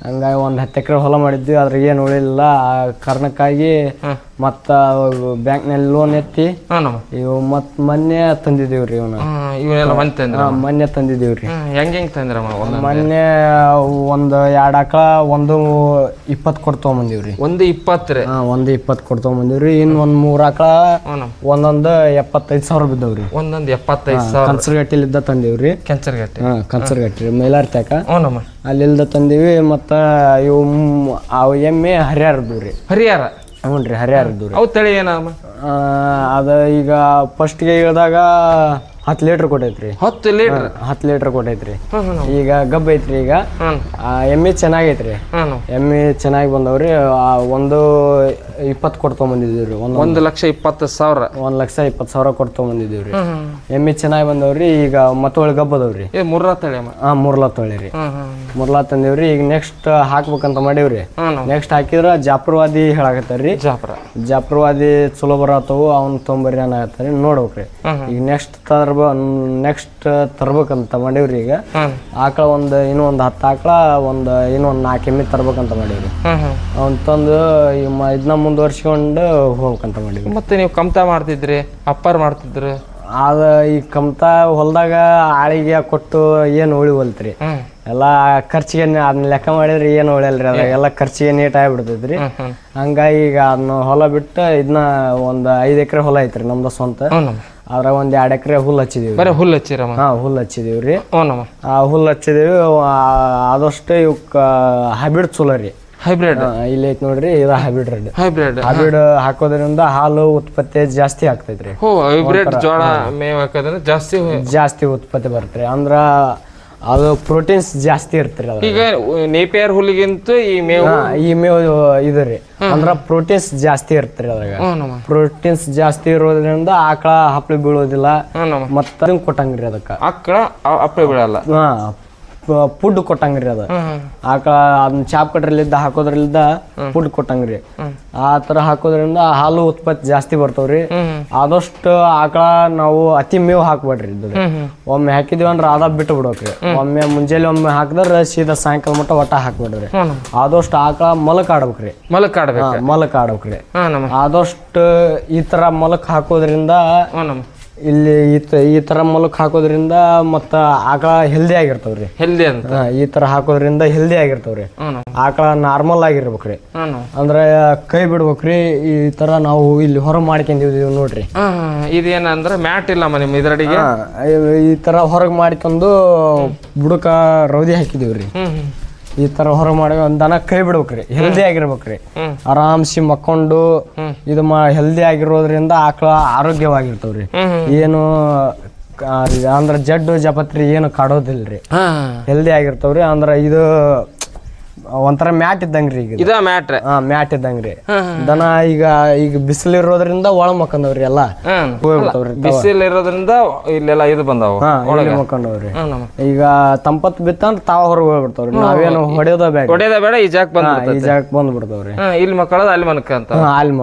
ಹಂಗಾಗಿ 10 ಎಕರೆ ಹೊಲ ಮಾಡಿದ್ವಿ, ಅದ್ರಾಗ ಏನು ಉಳಿಲಿಲ್ಲ. ಆ ಕಾರಣಕ್ಕಾಗಿ ಮತ್ತ ಬ್ಯಾಂಕ್ನಲ್ಲಿ ಲೋನ್ ಎತ್ತಿ ಇವು ಮತ್ ಮೊನ್ನೆ ತಂದಿದೀವ್ರಿ. ಮೊನ್ನೆ ತಂದಿದೀವ್ರಿ. ಹೆಂಗ್ ತಂದ್ರಮ್ಮ? ಮೊನ್ನೆ 2 ಆಕಳ 20 ಕೊಟ್ಟು ತಗೊಂಬಂದಿವ್ರಿ. 20 ರೀ? 20 ಕೊಟ್ಟು ತಗೊಂಬಂದಿವ್ರಿ. ಇನ್ 3 ಆಕಳ ಒಂದೊಂದು 75,000 ಬಿದ್ದವ್ರಿ. 75,000 ಕನ್ಸರ್ಗಟ್ಟಿಲಿದ್ದ ತಂದಿವ್ರಿ. ಕನ್ಸರ್ಗಟ್ಟಿ ಮೈಲಾರ್ತ್ಯಾಕ ಅಲ್ಲಿಲ್ದ ತಂದಿವಿ. ಮತ್ತ ಇವು ಎಮ್ಮೆ ಹರಿಯಾರ ಇದ್ದವ್ರಿ. ಹರಿಯಾರ? ಹ್ಞೂ ರೀ, ಹರಿಯಾರ ಇದ್ದವ್ರಿ. ಅವು ತಳಿ ಏನಮ್ಮ? ಅದ ಈಗ ಫಸ್ಟ್ಗೆ ಇಳಿದಾಗ 10 ಲೀಟರ್ ಕೊಟ್ಟೈತ್ರಿ. 10 ಲೀಟರ್? 10 ಲೀಟರ್ ಕೊಟ್ಟೈತ್ರಿ. ಈಗ ಗಬ್ಬ ಐತ್ರಿ. ಈಗ ಎಮ್ಮೆ ಚೆನ್ನಾಗೈತ್ರಿ. ಎಮ್ಮೆ ಚೆನ್ನಾಗಿ ಬಂದವ್ರಿ. 1,20,000 ಕೊಟ್ಟು ತಗೊಂಬಂದಿದ್ದೀವ್ರಿ. 1,20,000? 1,20,000 ಕೊಟ್ಟು ತಗೊಂಬಂದಿದ್ದೀವ್ರಿ. ಎಮ್ಮೆ ಚೆನ್ನಾಗಿ ಬಂದವ್ರಿ. ಈಗ ಮತ್ತೊಳ್ಳಿ ಗಬ್ಬದವ್ರಿ. ಮುರ್ಲಾ ತಳಿ? ಮುರ್ಲಾ ತಳಿ ರೀ. ಮುರ್ಲಾ ತಂದಿವ್ರಿ. ಈಗ ನೆಕ್ಸ್ಟ್ ಹಾಕ್ಬೇಕಂತ ಮಾಡೀವ್ರಿ. ನೆಕ್ಸ್ಟ್ ಹಾಕಿದ್ರ ಜಾಪ್ರವಾದಿ ಹೇಳಾಕತ್ತಾರ್ರಿ. ಜಾಪ್ರವಾದಿ ಚಲೋ ಬರತ್ತವು, ಅವ್ನ ತೊಂಬರಿ ಏನಾಗತ್ತಾರಿ ನೋಡ್ಬೇಕ್ರಿ. ಈಗ ನೆಕ್ಸ್ಟ್ ತರ್ಬೇಕಂತ ಮಾಡೀವ್ರಿ. ಈಗ ಆಕಳ ಇನ್ನೂ 10 ಆಕಳ ಇನ್ನೂ 4 ಎಮ್ಮೆ ತರ್ಬೇಕಂತ ಮಾಡೀವ್ರಿ. ಅವ್ನ ತಂದು ಇದನ್ನ ಮುಂದುವರ್ಸ್ಕೊಂಡು ಹೋಗ್ಬೇಕಂತ ಮಾಡೀವಿ. ಮತ್ತೆ ನೀವು ಕಮ್ತಾ ಮಾಡ್ತಿದ್ರಿ, ಅಪ್ಪಾರ್ ಮಾಡ್ತಿದ್ರಿ? ಅದ ಈ ಕಮ್ತಾ ಹೊಲ್ದಾಗ ಆಳಿಗೆ ಕೊಟ್ಟು ಏನು ಉಳಿವಲ್ತ್ರಿ. ಎಲ್ಲ ಖರ್ಚಿಗೆ ಅದನ್ನ ಲೆಕ್ಕ ಮಾಡಿದ್ರೆ ಏನು ಉಳಿಯಲ್ರಿ. ಅದ ಎಲ್ಲ ಖರ್ಚಿಗೆ ನೀಟ್ ಆಗಿಬಿಡ್ತೈತ್ರಿ. ಹಂಗಾಗಿ ಈಗ ಅದನ್ನ ಹೊಲ ಬಿಟ್ಟು ಇದನ್ನ 5 ಎಕರೆ ಹೊಲ ಐತ್ರಿ ನಮ್ದು ಸ್ವಂತ. ಅದ್ರಾಗ 2 ಎಕರೆ ಹುಲ್ಲು ಹಚ್ಚಿದೀವಿ. ಬರೀ ಹುಲ್ಲು ಹಚ್ಚಿರಮ್ಮ? ಹುಲ್ಲು ಹಚ್ಚಿದೀವ್ರಿ. ಹುಲ್ಲು ಹಚ್ಚಿದೀವಿ. ಆದಷ್ಟು ಇವಕ್ಕ ಹೈಬ್ರಿಡ್ ಚಲೋ ರೀ. ಹೈಬ್ರಿಡ್ ಇಲ್ಲಿ ಐತಿ ನೋಡ್ರಿ, ಇದು ಹೈಬ್ರಿಡ್ ಹಾಕೋದ್ರಿಂದ ಹಾಲು ಉತ್ಪತ್ತಿ ಜಾಸ್ತಿ ಆಗ್ತೈತ್ರಿ. ಹೈಬ್ರಿಡ್ ಜೋಳ ಮೇವ್ ಹಾಕೋದ್ರಿಂದ ಜಾಸ್ತಿ ಉತ್ಪತ್ತಿ ಬರ್ತೈತ್ರಿ. ಅಂದ್ರ ಅದು ಪ್ರೋಟೀನ್ಸ್ ಜಾಸ್ತಿ ಇರ್ತೀರಿ. ಈಗ ನೇಪಿಯರ್ ಹುಲ್ಲಿಗಿಂತ ಈ ಮೇವು ಇದು ರೀ. ಅಂದ್ರ ಪ್ರೋಟೀನ್ಸ್ ಜಾಸ್ತಿ ಇರ್ತೀರಿ. ಅದ್ರಾಗ ಪ್ರೋಟೀನ್ಸ್ ಜಾಸ್ತಿ ಇರೋದ್ರಿಂದ ಆಕಳ ಹಪ್ಪಳಿ ಬೀಳೋದಿಲ್ಲ. ಮತ್ತ ಕೊಟ್ಟಂಗ್ರಿ ಅದಕ್ಕ ಆಕಳ ಹಪ್ಪಳಿ ಬೀಳಲ್ಲ. ಫುಡ್ ಕೊಟ್ಟಂಗ್ರಿ. ಅದ ಆಕಳ ಅದನ್ನ ಚಾಪ್ ಕಟ್ರಲ್ಲಿದ್ದ ಹಾಕೋದ್ರಲ್ಲಿದ್ದ ಫುಡ್ ಕೊಟ್ಟಂಗ್ರಿ. ಆ ತರ ಹಾಕೋದ್ರಿಂದ ಹಾಲು ಉತ್ಪತ್ತಿ ಜಾಸ್ತಿ ಬರ್ತಾವ್ರಿ. ಆದಷ್ಟು ಆಕಳ ನಾವು ಅತಿ ಮೇವು ಹಾಕ್ಬೇಡ್ರಿ. ಒಮ್ಮೆ ಹಾಕಿದ್ವಿ ಅಂದ್ರ ಅದ ಬಿಟ್ಟು ಬಿಡೋಕ್ರಿ. ಒಮ್ಮೆ ಮುಂಜಾನೆ ಒಮ್ಮೆ ಹಾಕಿದ್ರ ಸೀದಾ ಸಾಯಂಕಾಲ ಮಟ್ಟ ಒಟ್ಟ ಹಾಕ್ಬೇಡ್ರಿ. ಆದಷ್ಟು ಆಕಳ ಮಲಕ್ ಆಡ್ಬೇಕ್ರಿ. ಮಲಕ್ ಆಡ್ಬೇಕ್ರಿ. ಆದಷ್ಟು ಈ ತರ ಮಲಕ್ ಹಾಕೋದ್ರಿಂದ ಇಲ್ಲಿ ಈ ತರ ಮಲಕ್ ಹಾಕೋದ್ರಿಂದ ಮತ್ತ ಆಕಳ ಹೆಲ್ದಿ ಆಗಿರ್ತಾವ್ರಿ. ಹೆಲ್ದಿ ಅಂತ ಈ ತರ ಹಾಕೋದ್ರಿಂದ ಹೆಲ್ದಿ ಆಗಿರ್ತಾವ್ರಿ. ಆಕಳ ನಾರ್ಮಲ್ ಆಗಿರ್ಬೇಕ್ರಿ. ಅಂದ್ರೆ ಕೈ ಬಿಡ್ಬೇಕ್ರಿ. ಈ ತರ ನಾವು ಇಲ್ಲಿ ಹೊರ ಮಾಡ್ಕೊಂಡಿದೀವಿ ನೋಡ್ರಿ. ಇದೇನಂದ್ರ ಮ್ಯಾಟ್ ಇಲ್ಲ ನಿಮ್ ಇದ್ರಡಿಗೆ. ಈ ತರ ಹೊರಗ್ ಮಾಡ್ಕೊಂಡು ಬುಡಕ ರೌದಿ ಹಾಕಿದೀವ್ರಿ. ಈ ತರ ಹೊರ ಮಾಡಿ ದನ ಕೈ ಬಿಡ್ಬೇಕ್ರಿ. ಹೆಲ್ದಿ ಆಗಿರ್ಬೇಕ್ರಿ. ಆರಾಮ್ಸಿ ಮಕ್ಕೊಂಡು ಇದು ಹೆಲ್ದಿ ಆಗಿರೋದ್ರಿಂದ ಆಕಳ ಆರೋಗ್ಯವಾಗಿರ್ತಾವ್ರಿ. ಏನು ಅಂದ್ರ ಜಡ್ಡು ಜಪತ್ರಿ ಏನು ಕಾಡೋದಿಲ್ರಿ. ಹೆಲ್ದಿ ಆಗಿರ್ತಾವ್ರಿ. ಅಂದ್ರ ಇದು ಒಂಥರ ಮ್ಯಾಟ್ ಇದ್ದಂಗ್ರಿ. ಈಗ ಮ್ಯಾಟ್ ಇದ್ದಂಗ್ರಿ. ದನ ಈಗ ಬಿಸಿಲಿರೋದ್ರಿಂದ ಒಳ ಮಕ್ಕಂದವ್ರಿ. ಎಲ್ಲ ಹೋಗ್ಬಿಡ್ತಾವ್ರಿ. ಬಿಸಿಲಿರೋದ್ರಿಂದ ಇಲ್ಲೆಲ್ಲ ಇದು ಬಂದಾವ ಮಕ್ಕಂಡವ್ರಿ. ಈಗ ತಂಪತ್ ಬಿತ್ತಂದ್ರ ತಾವ ಹೊರಗೆ ಹೋಗ್ಬಿಡ್ತಾವ್ರಿ. ನಾವೇನು ಹೊಡೆಯೋದ ಬೇಡ, ಈ ಜಾಕ್ ಬಂದ್ಬಿಡ್ತಾವ್ರಿ. ಇಲ್ಲಿ ಮಕ್ಕಳದ ಅಲ್ಲಿ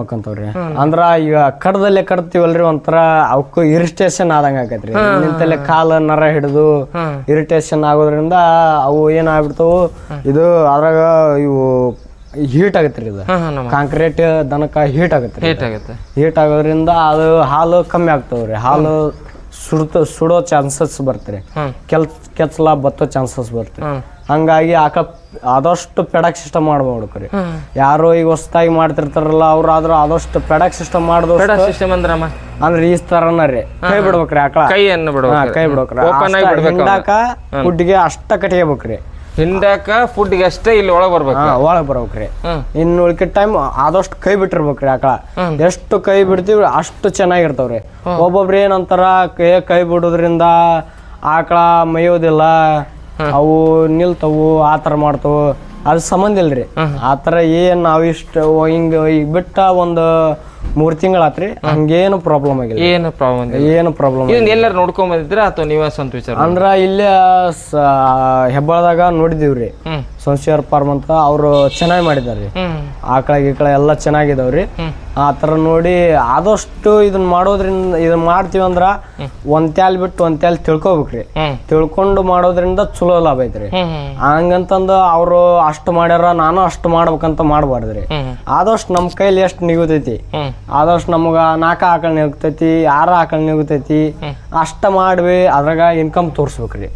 ಮಕ್ಕಂತವ್ರಿ. ಅಂದ್ರ ಈಗ ಕಡದಲ್ಲೇ ಕಡ್ತೀವಲ್ರಿ, ಒಂಥರ ಅವಕ್ಕೂ ಇರಿಟೇಷನ್ ಆದಂಗ ಆಕೈತ್ರಿ. ನಿಂತಲ್ಲೇ ಕಾಲ ನರ ಹಿಡಿದು ಇರಿಟೇಷನ್ ಆಗೋದ್ರಿಂದ ಅವು ಏನಾಗ್ಬಿಡ್ತಾವು. ಇದು ಅದ್ರಾಗ ಇವು ಹೀಟ್ ಆಗತ್ರಿ. ಇದು ಕಾಂಕ್ರೀಟ್ ದನಕ್ಕ ಹೀಟ್ ಆಗೋದ್ರಿಂದ ಅದು ಹಾಲು ಕಮ್ಮಿ ಆಗ್ತಾವ್ರಿ. ಹಾಲು ಸುಡೋ ಚಾನ್ಸಸ್ ಬರ್ತಾರೆ. ಕೆಚ್ಚಲ ಬತ್ತೋ ಚಾನ್ಸಸ್ ಬರ್ತಾರೆ. ಹಂಗಾಗಿ ಆದಷ್ಟು ಪೆಡಕ್ ಸಿಸ್ಟಮ್ ಮಾಡ್ಬೇಕ್ರಿ. ಯಾರು ಈಗ ಹೊಸದಾಗಿ ಮಾಡ್ತಿರ್ತಾರಲ್ಲ ಅವ್ರು ಆದಷ್ಟು ಪೆಡಕ್ ಸಿಸ್ಟಮ್ ಅಂದ್ರೆ ಈ ತರನ ರೀ. ಕೈ ಬಿಡ್ಬೇಕ್ರಿ. ಆಕಳ ಕೈ ಬಿಡ್ಬೇಕ್ರಿ. ಹಿಂಡಾಕ ಫುಡ್ಗೆ ಅಷ್ಟ ಕಟ್ಕೋಬೇಕ್ರಿ. ಹಿಂಡಾಕ ಫುಡ್ಗೆ ಅಷ್ಟೇ ಇಲ್ಲಿ ಒಳಗ್ ಬರ್ಬೇಕ್ರಿ. ಇನ್ನು ಉಳ್ಕಿದ ಟೈಮ್ ಆದಷ್ಟು ಕೈ ಬಿಟ್ಟಿರ್ಬೇಕ್ರಿ. ಆಕಳ ಎಷ್ಟು ಕೈ ಬಿಡ್ತೀವಿ ಅಷ್ಟು ಚೆನ್ನಾಗಿರ್ತಾವ್ರಿ. ಒಬ್ಬೊಬ್ರು ಏನಂತಾರ ಕೈ ಬಿಡೋದ್ರಿಂದ ಆಕಳ ಮೇಯೋದಿಲ್ಲ, ಅವು ನಿಲ್ತವು, ಆ ಥರ ಮಾಡ್ತವು, ಅದು ಸಂಬಂಧ ಇಲ್ರಿ. ಆ ಥರ ಏನು ನಾವು ಇಷ್ಟು ಹಿಂಗೆ ಈಗ ಬಿಟ್ಟ ಒಂದು 3 ತಿಂಗಳಾತ್ರಿ, ಹಂಗೇನು ಪ್ರಾಬ್ಲಮ್ ಆಗಿಲ್ಲ. ಏನು ಪ್ರಾಬ್ಲಮ್ ಎಲ್ಲರೂ ನೋಡ್ಕೊಂಡ್ ಬಂದಿದ್ರ ಅಥವಾ ನೀವೇ ಸ್ವಂತ ವಿಚಾರ? ಅಂದ್ರ ಇಲ್ಲೇ ಹೆಬ್ಬಾಳದಾಗ ನೋಡಿದೀವ್ರಿ, ಸೋನ್ಸಿಯರ್ ಫಾರ್ಮ್ ಅಂತ. ಅವ್ರು ಚೆನ್ನಾಗಿ ಮಾಡಿದಾರ್ರಿ, ಆಕಳ ಗೀಕಳ ಎಲ್ಲ ಚೆನ್ನಾಗಿದಾವ್ರಿ. ಆ ಥರ ನೋಡಿ ಆದಷ್ಟು ಇದನ್ನ ಮಾಡೋದ್ರಿಂದ, ಇದನ್ನ ಮಾಡ್ತೀವಿ ಅಂದ್ರ ಒಂದ್ ತ್ಯಾಲ್ ಬಿಟ್ಟು ಒಂದ್ ತ್ಯಾಲ್ ತಿಳ್ಕೊಬೇಕ್ರಿ. ತಿಳ್ಕೊಂಡು ಮಾಡೋದ್ರಿಂದ ಚಲೋ ಲಾಭ ಐತ್ರಿ. ಹಂಗಂತಂದು ಅವ್ರು ಅಷ್ಟು ಮಾಡ್ಯಾರ ನಾನು ಅಷ್ಟು ಮಾಡ್ಬೇಕಂತ ಮಾಡ್ಬಾರ್ದ್ರಿ. ಆದಷ್ಟು ನಮ್ ಕೈಲಿ ಎಷ್ಟು ನಿಗುತೈತಿ, ಆದಷ್ಟು ನಮಗ 4 ಆಕಳ ನಿಗುತೈತಿ, 6 ಆಕಳ ನಿಗುತೈತಿ, ಅಷ್ಟ ಮಾಡ್ವಿ. ಅದ್ರಾಗ ಇನ್ಕಮ್ ತೋರ್ಸ್ಬೇಕ್ರಿ.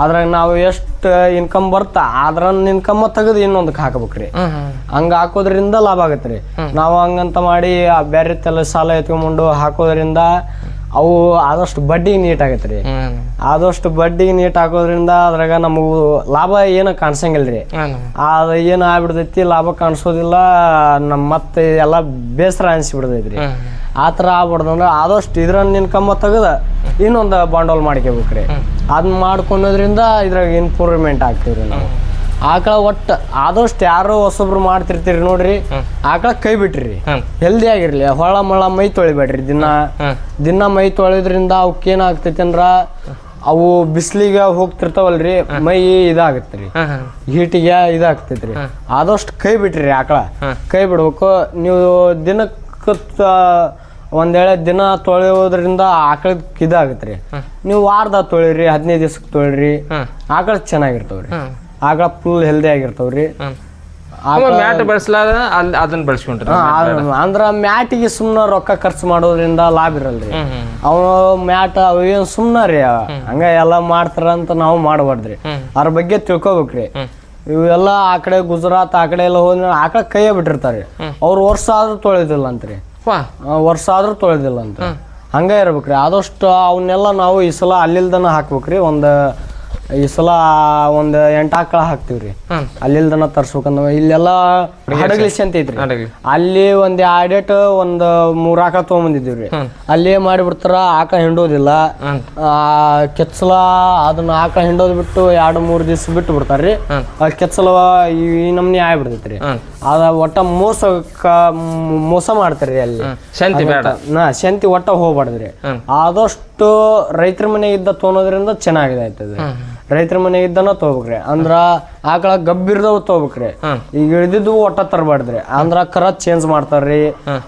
ಅದ್ರಾಗ ನಾವು ಎಷ್ಟು ಇನ್ಕಮ್ ಬರ್ತಾ ಅದ್ರ ಇನ್ಕಮ್ ತೆಗೆದು ಇನ್ನೊಂದಕ್ಕೆ ಹಾಕ್ಬೇಕ್ರಿ. ಹಂಗ ಹಾಕೋದ್ರಿಂದ ಲಾಭ ಆಗತ್ರಿ. ನಾವು ಹಂಗಂತ ಮಾಡಿ ಬೇರೆ ಸಾಲ ಎತ್ಕೊಂಡ್ಬಂಡು ಹಾಕೋದ್ರಿಂದ ಅವು ಆದಷ್ಟು ಬಡ್ಡಿಗೆ ನೀಟ್ ಆಗತ್ರಿ. ಆದಷ್ಟು ಬಡ್ಡಿಗೆ ನೀಟ್ ಹಾಕೋದ್ರಿಂದ ಅದ್ರಾಗ ನಮಗೂ ಲಾಭ ಏನು ಕಾಣಿಸಂಗಿಲ್ರಿ. ಅದ ಏನು ಆಗ್ಬಿಡ್ತೈತಿ, ಲಾಭ ಕಾಣಿಸೋದಿಲ್ಲ. ಮತ್ತೆ ಎಲ್ಲ ಬೇಸರ ಅನ್ಸಿಬಿಡ್ತೈತ್ರಿ. ಆ ಥರ ಆಗ್ಬಿಡ್ದಂದ್ರೆ ಆದಷ್ಟು ಇದ್ರನ್ನ ಇನ್ಕಮ್ ತೆಗೆದ ಇನ್ನೊಂದು ಬಂಡವಾಳ ಮಾಡ್ಕೋಬೇಕ್ರಿ. ಅದನ್ನ ಮಾಡ್ಕೊಳೋದ್ರಿಂದ ಇದ್ರಾಗ ಇಂಪ್ರೂವ್ಮೆಂಟ್ ಆಗ್ತೀವ್ರಿ ನಾವು. ಆಕಳ ಒಟ್ಟು ಆದಷ್ಟು ಯಾರೋ ಹೊಸಬ್ರು ಮಾಡ್ತಿರ್ತೀರಿ ನೋಡ್ರಿ, ಆಕಳ ಕೈ ಬಿಟ್ರಿ, ಹೆಲ್ದಿ ಆಗಿರ್ಲಿ. ಹೊಳ ಮಳ ಮೈ ತೊಳಿಬೇಡ್ರಿ. ದಿನ ಮೈ ತೊಳೆದ್ರಿಂದ ಅವಕ್ಕೆ ಏನಾಗ್ತೈತಿ ಅಂದ್ರ ಅವು ಬಿಸಿಲಿಗೆ ಹೋಗ್ತಿರ್ತಾವಲ್ರಿ, ಮೈ ಇದಾಗತ್ರಿ, ಹೀಟಿಗೆ ಇದಾಗ್ತೈತ್ರಿ. ಆದಷ್ಟು ಕೈ ಬಿಟ್ರಿ ಆಕಳ. ಕೈ ಬಿಡ್ಬೇಕು ನೀವು. ದಿನಕ್ಕೆ ಒಂದೇಳೆ ದಿನ ತೊಳೆಯೋದ್ರಿಂದ ಆಕಳಕ್ಕೆ ಇದಾಗತ್ರಿ. ನೀವು ವಾರದಾಗ ತೊಳಿರಿ, 15 ದಿವ್ಸಕ್ಕೆ ತೊಳಿರಿ, ಆಕಳ ಚೆನ್ನಾಗಿರ್ತಾವ್ರಿ. ಆಕಳ ಫುಲ್ ಹೆಲ್ದಿ ಆಗಿರ್ತಾವ್ರಿ. ಮ್ಯಾಟ್ ಬೆಳೆಸಲಾದ ಅದನ್ನ ಬೆಳೆಸ್ಕೊಂಡ್ರಿ. ಅಂದ್ರ ಮ್ಯಾಟಿಗೆ ಸುಮ್ನ ರೊಕ್ಕ ಖರ್ಚು ಮಾಡೋದ್ರಿಂದ ಲಾಭ ಇರಲ್ರಿ. ಅವನು ಮ್ಯಾಟ್ ಅವೇನು ಸುಮ್ನ ರೀ, ಹಂಗ ಎಲ್ಲಾ ಮಾಡ್ತಾರ ಅಂತ ನಾವು ಮಾಡಬಾರ್ದ್ರಿ. ಅದ್ರ ಬಗ್ಗೆ ತಿಳ್ಕೊಬೇಕ್ರಿ. ಇವೆಲ್ಲ ಆ ಕಡೆ ಗುಜರಾತ್ ಆ ಕಡೆ ಎಲ್ಲ ಹೋದ್ರೆ ಆಕಳ ಕೈಯ ಬಿಟ್ಟಿರ್ತಾರ್ರಿ. ಅವ್ರು ವರ್ಷ ಆದ್ರೂ ತೊಳೆದಿಲ್ಲ ಅಂತ್ರಿ, ವರ್ಷ ಆದ್ರೂ ತೊಳೆದಿಲ್ಲ ಅಂತ. ಹಂಗ ಇರ್ಬೇಕ್ರಿ. ಆದಷ್ಟು ಅವನ್ನೆಲ್ಲ ನಾವು ಈ ಸಲ ಅಲ್ಲಿಲ್ದನ ಹಾಕ್ಬೇಕ್ರಿ. ಈ ಸಲ ಒಂದ್ 8 ಆಕಳ ಹಾಕ್ತಿವ್ರಿ. ಅಲ್ಲಿಲ್ದನ ತರ್ಸ್ಬೇಕಂದ ಇಲ್ಲೆಲ್ಲ ಹಡಗ್ಲಿಸಿ ಅಂತ ಐತ್ರಿ. ಅಲ್ಲಿ ಒಂದ್ 2 ಒಂದ್ 3 ಆಕಳ ತಗೊಂಬಂದಿದ್ದೀವ್ರಿ. ಅಲ್ಲಿ ಮಾಡಿಬಿಡ್ತಾರ, ಆಕಳ ಹಿಂಡೋದಿಲ್ಲ. ಕೆಚ್ಚಲ ಅದನ್ನ ಆಕಳ ಹಿಂಡೋದ್ ಬಿಟ್ಟು 2-3 ದಿವ್ಸ ಬಿಟ್ಟು ಬಿಡ್ತಾರ್ರಿ. ಕೆಚ್ಚಲ ಈ ನಮ್ನಿ ಆಗ್ಬಿಡ್ತೈತ್ರಿ. ಅದ ಒಟ್ಟ ಮೋಸ ಮಾಡ್ತಾರ್ರಿ ಅಲ್ಲಿ. ಶಂತಿ ಒಟ್ಟ ಹೋಗ್ಬಾರ್ದ್ರಿ. ಆದಷ್ಟು ರೈತರ ಮನೆ ಇದ್ದ ತೊಗೊಳೋದ್ರಿಂದ ಚೆನ್ನಾಗಿದೆ ಆಯ್ತದ. ರೈತರ ಮನೆ ಇದ್ದನ ತಗೋಬೇಕ್ರಿ. ಅಂದ್ರ ಆಕಳ ಗಬ್ಬಿರ್ದವ್ ತಗೋಬೇಕ್ರಿ. ಈಗ ಇಳಿದಿದ್ದು ಒಟ್ಟ ತರಬಾರ್ದ್ರಿ. ಅಂದ್ರ ಕರ ಚೇಂಜ್ ಮಾಡ್ತಾರ್ರಿ.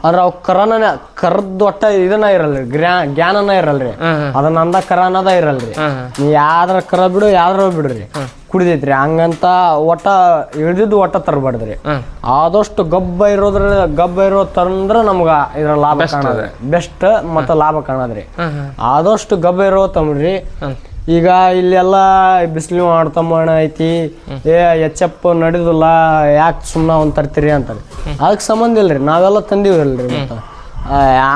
ಅಂದ್ರ ಅವ್ ಕರದ್ ಒಟ್ಟ ಇದನ್ನ ಇರಲ್ರಿ, ಜ್ಞಾನನ ಇರಲ್ರಿ. ಅದನ್ನ ಅಂದ ಕರ ಅನ್ನೋದ ಇರಲ್ರಿ. ನೀ ಯಾವ್ದ್ರ ಕರ ಬಿಡು, ಯಾವ್ದ್ರ ಬಿಡ್ರಿ, ಕುಡಿದೈತ್ರಿ. ಹಂಗಂತ ಒಟ್ಟ ಇಳಿದಿದ್ದು ಒಟ್ಟ ತರಬಾರ್ದ್ರಿ. ಆದಷ್ಟು ಗಬ್ಬ ಇರೋ ತಂದ್ರ ನಮ್ಗ ಇದ್ರ ಲಾಭ ಕಾಣದ್ರಿ. ಬೆಸ್ಟ್ ಮತ್ತ ಲಾಭ ಕಾಣದ್ರಿ. ಆದಷ್ಟು ಗಬ್ಬ ಇರೋ ತಮ್ರಿ. ಈಗ ಇಲ್ಲೆಲ್ಲ ಬಿಸಿಲು ಮಾಡ್ತಮ್ಮಣ ಐತಿ, ಎಚ್.ಎಫ್ ನಡೆದಿಲ್ಲ, ಯಾಕೆ ಸುಮ್ಮನೆ ಅವ್ನು ತರ್ತೀರಿ ಅಂತಾರೆ. ಅದಕ್ಕೆ ಸಂಬಂಧ ಇಲ್ರಿ, ನಾವೆಲ್ಲ ತಂದಿವ್ರಲ್ರಿ. ಮತ್ತ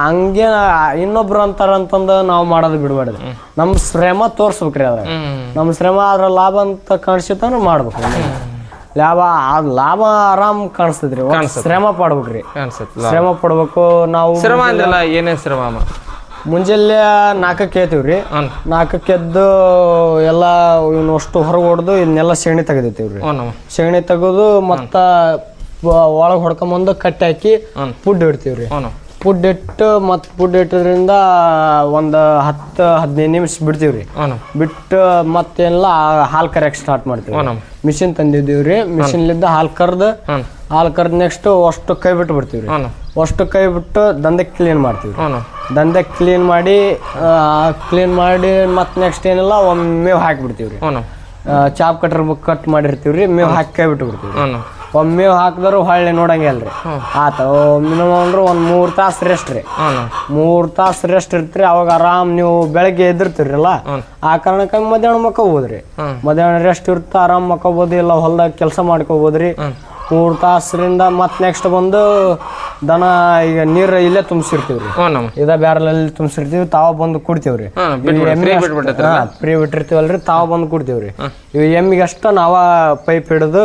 ಹಂಗೆ ಇನ್ನೊಬ್ರು ಅಂತಾರಂತಂದು ನಾವು ಮಾಡೋದು ಬಿಡ್ಬಾರ್ದ್ರಿ. ನಮ್ ಶ್ರಮ ತೋರ್ಸ್ಬೇಕ್ರಿ. ಅದ ನಮ್ ಶ್ರಮ ಅದ್ರ ಲಾಭ ಅಂತ ಕಾಣಿಸಿತಾನ ಮಾಡ್ಬೇಕ್ರಿ. ಲಾಭ ಆರಾಮ್ ಕಾಣಿಸ್ತೈತ್ರಿ. ಶ್ರಮ ಪಡ್ಬೇಕ್ರಿ, ಶ್ರಮ ಪಡ್ಬೇಕು ನಾವು. ಶ್ರಮ ಅಂದ್ರಲ್ಲ ಏನೇನ್ ಶ್ರಮ? ಮುಂಜಾನೆ 4ಕ್ಕೆ ಎತ್ತೀವ್ರಿ. 4ಕ್ಕೆ ಎದ್ದು ಎಲ್ಲ ಇವನು ಅಷ್ಟು ಹೊರಗೆ ಹೊಡೆದು ಇದನ್ನೆಲ್ಲ ಸೆಗಣಿ ತೆಗೆದಿತ್ತೀವ್ರಿ. ಸೆಗಣಿ ತೆಗೆದು ಮತ್ತ ಒಳಗೆ ಹೊಡ್ಕೊಂಬಂದು ಕಟ್ಟಿ ಹಾಕಿ ಪುಡ್ ಇಡ್ತೀವ್ರಿ. ಪುಡ್ ಇಟ್ಟು ಮತ್ ಪುಡ್ ಇಟ್ಟದ್ರಿಂದ ಒಂದ್ 10-15 ನಿಮಿಷ ಬಿಡ್ತೀವ್ರಿ. ಬಿಟ್ಟು ಮತ್ತೇನೆಲ್ಲ ಹಾಲು ಕರೆಯಕ್ ಸ್ಟಾರ್ಟ್ ಮಾಡ್ತೀವಿ. ಮಿಷಿನ್ ತಂದಿದ್ದೀವ್ರಿ. ಮಿಷಿನ್ಲಿದ್ದ ಹಾಲು ಕರ್ದ್ ನೆಕ್ಸ್ಟ್ ಅಷ್ಟು ಕೈ ಬಿಟ್ಟು ಬಿಡ್ತೀವ್ರಿ. ಅಷ್ಟು ಕೈ ಬಿಟ್ಟು ದಂಧೆ ಕ್ಲೀನ್ ಮಾಡ್ತೀವಿ. ದಂಧೆ ಕ್ಲೀನ್ ಮಾಡಿ ಮತ್ ನೆಕ್ಸ್ಟ್ ಏನಿಲ್ಲ ಮೇವ್ ಹಾಕಿಬಿಡ್ತೀವ್ರಿ. Chop cut ಮಾಡಿರ್ತೀವ್ರಿ. ಮೇವ್ ಹಾಕಿ ಕೈ ಬಿಟ್ಟು ಬಿಡ್ತೀವಿ. ಮೇವ್ ಹಾಕಿದ್ರು ಹೊಳ್ಳಿ ನೋಡಂಗೆ ಅಲ್ರಿ. ಆತ ಮಿನಿಮಮ್ ಅಂದ್ರೆ ಒಂದ್ 3 ತಾಸು ರೆಸ್ಟ್ ರೀ. 3 ತಾಸು ರೆಸ್ಟ್ ಇರ್ತೀರಿ. ಅವಾಗ ಆರಾಮ್ ನೀವು ಬೆಳಗ್ಗೆ ಎದ್ದಿರ್ತೀರಲ್ಲ, ಆ ಕಾರಣಕ್ಕಾಗಿ ಮಧ್ಯಾಹ್ನ ಮಕ್ಕೋಬೋದ್ರಿ. ಮಧ್ಯಾಹ್ನ ರೆಸ್ಟ್ ಇರ್ತ ಆರಾಮ್ ಮಕ್ಕೋಬೋದು. ಇಲ್ಲ ಹೊಲ್ದಾಗ ಕೆಲಸ ಮಾಡ್ಕೋಬೋದ್ರಿ. 3 ತಾಸರಿಂದ ಮತ್ ನೆಕ್ಸ್ಟ್ ಬಂದು ದನ ಈಗ ನೀರ್ ಇಲ್ಲೇ ತುಂಬಿಸಿರ್ತೀವ್ರಿ. ಇದ ಬ್ಯಾರಲಲ್ಲಿ ತುಂಬಿಸಿರ್ತೀವಿ. ತಾವ ಬಂದು ಕುಡ್ತೀವ್ರಿ. ಫ್ರೀ ಬಿಟ್ಟಿರ್ತೀವಲ್ರಿ, ತಾವ ಬಂದು ಕುಡ್ತೀವ್ರಿ. ಇವ್ ಎಮ್ಮಿಗೆ ಅಷ್ಟ ನಾವ ಪೈಪ್ ಹಿಡಿದು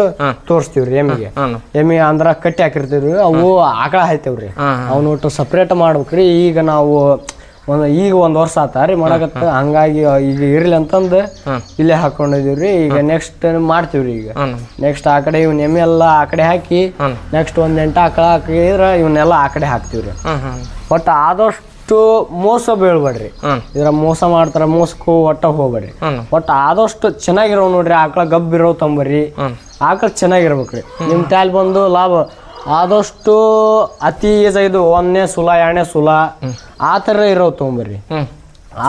ತೋರಿಸ್ತೀವ್ರಿ. ಎಮ್ಮಿಗೆ ಅಂದ್ರ ಕಟ್ಟಿ ಹಾಕಿರ್ತೀವ್ರಿ. ಅವು ಆಕಳ ಹಾಯ್ತೇವ್ರಿ. ಅವ್ನ ಒಟ್ಟು ಸಪ್ರೇಟ್ ಮಾಡ್ಬೇಕ್ರಿ. ಈಗ ನಾವು ಈಗ 1 ವರ್ಷ ಆತಾರಿ ಮಾಡಕತ್ತ. ಹಂಗಾಗಿ ಈಗ ಇರ್ಲಿ ಅಂತಂದು ಇಲ್ಲೇ ಹಾಕೊಂಡಿದೀವ್ರಿ. ಈಗ ನೆಕ್ಸ್ಟ್ ಮಾಡ್ತೀವ್ರಿ. ಈಗ ನೆಕ್ಸ್ಟ್ ಆ ಕಡೆ ಇವ್ನ ಎಮ್ಮೆ ಎಲ್ಲ ಆ ಕಡೆ ಹಾಕಿ ನೆಕ್ಸ್ಟ್ 1 8 ಆಕಳ ಹಾಕಿದ್ರ ಇವನ್ನೆಲ್ಲ ಆ ಕಡೆ ಹಾಕ್ತಿವ್ರಿ. ಬಟ್ ಆದಷ್ಟು ಮೋಸ ಬೀಳ್ಬೇಡ್ರಿ. ಇದ್ರ ಮೋಸ ಮಾಡ್ತಾರ, ಮೋಸಕ್ಕೂ ಒಟ್ಟ ಹೋಗ್ಬೇಡ್ರಿ. ಬಟ್ ಆದಷ್ಟು ಚೆನ್ನಾಗಿರೋ ನೋಡ್ರಿ, ಆಕಳ ಗಬ್ಬಿರೋ ತಂಬರ್ರಿ. ಆಕಳ ಚೆನ್ನಾಗಿರ್ಬೇಕ್ರಿ. ನಿಮ್ ತಾಲ್ ಬಂದು ಲಾಭ ಆದಷ್ಟು ಅತಿ ಇದು 1ನೇ ಸುಲ 2ನೇ ಸುಲ ಆ ಥರ ಇರೋ ತೊಗೊಂಬರ್ರಿ.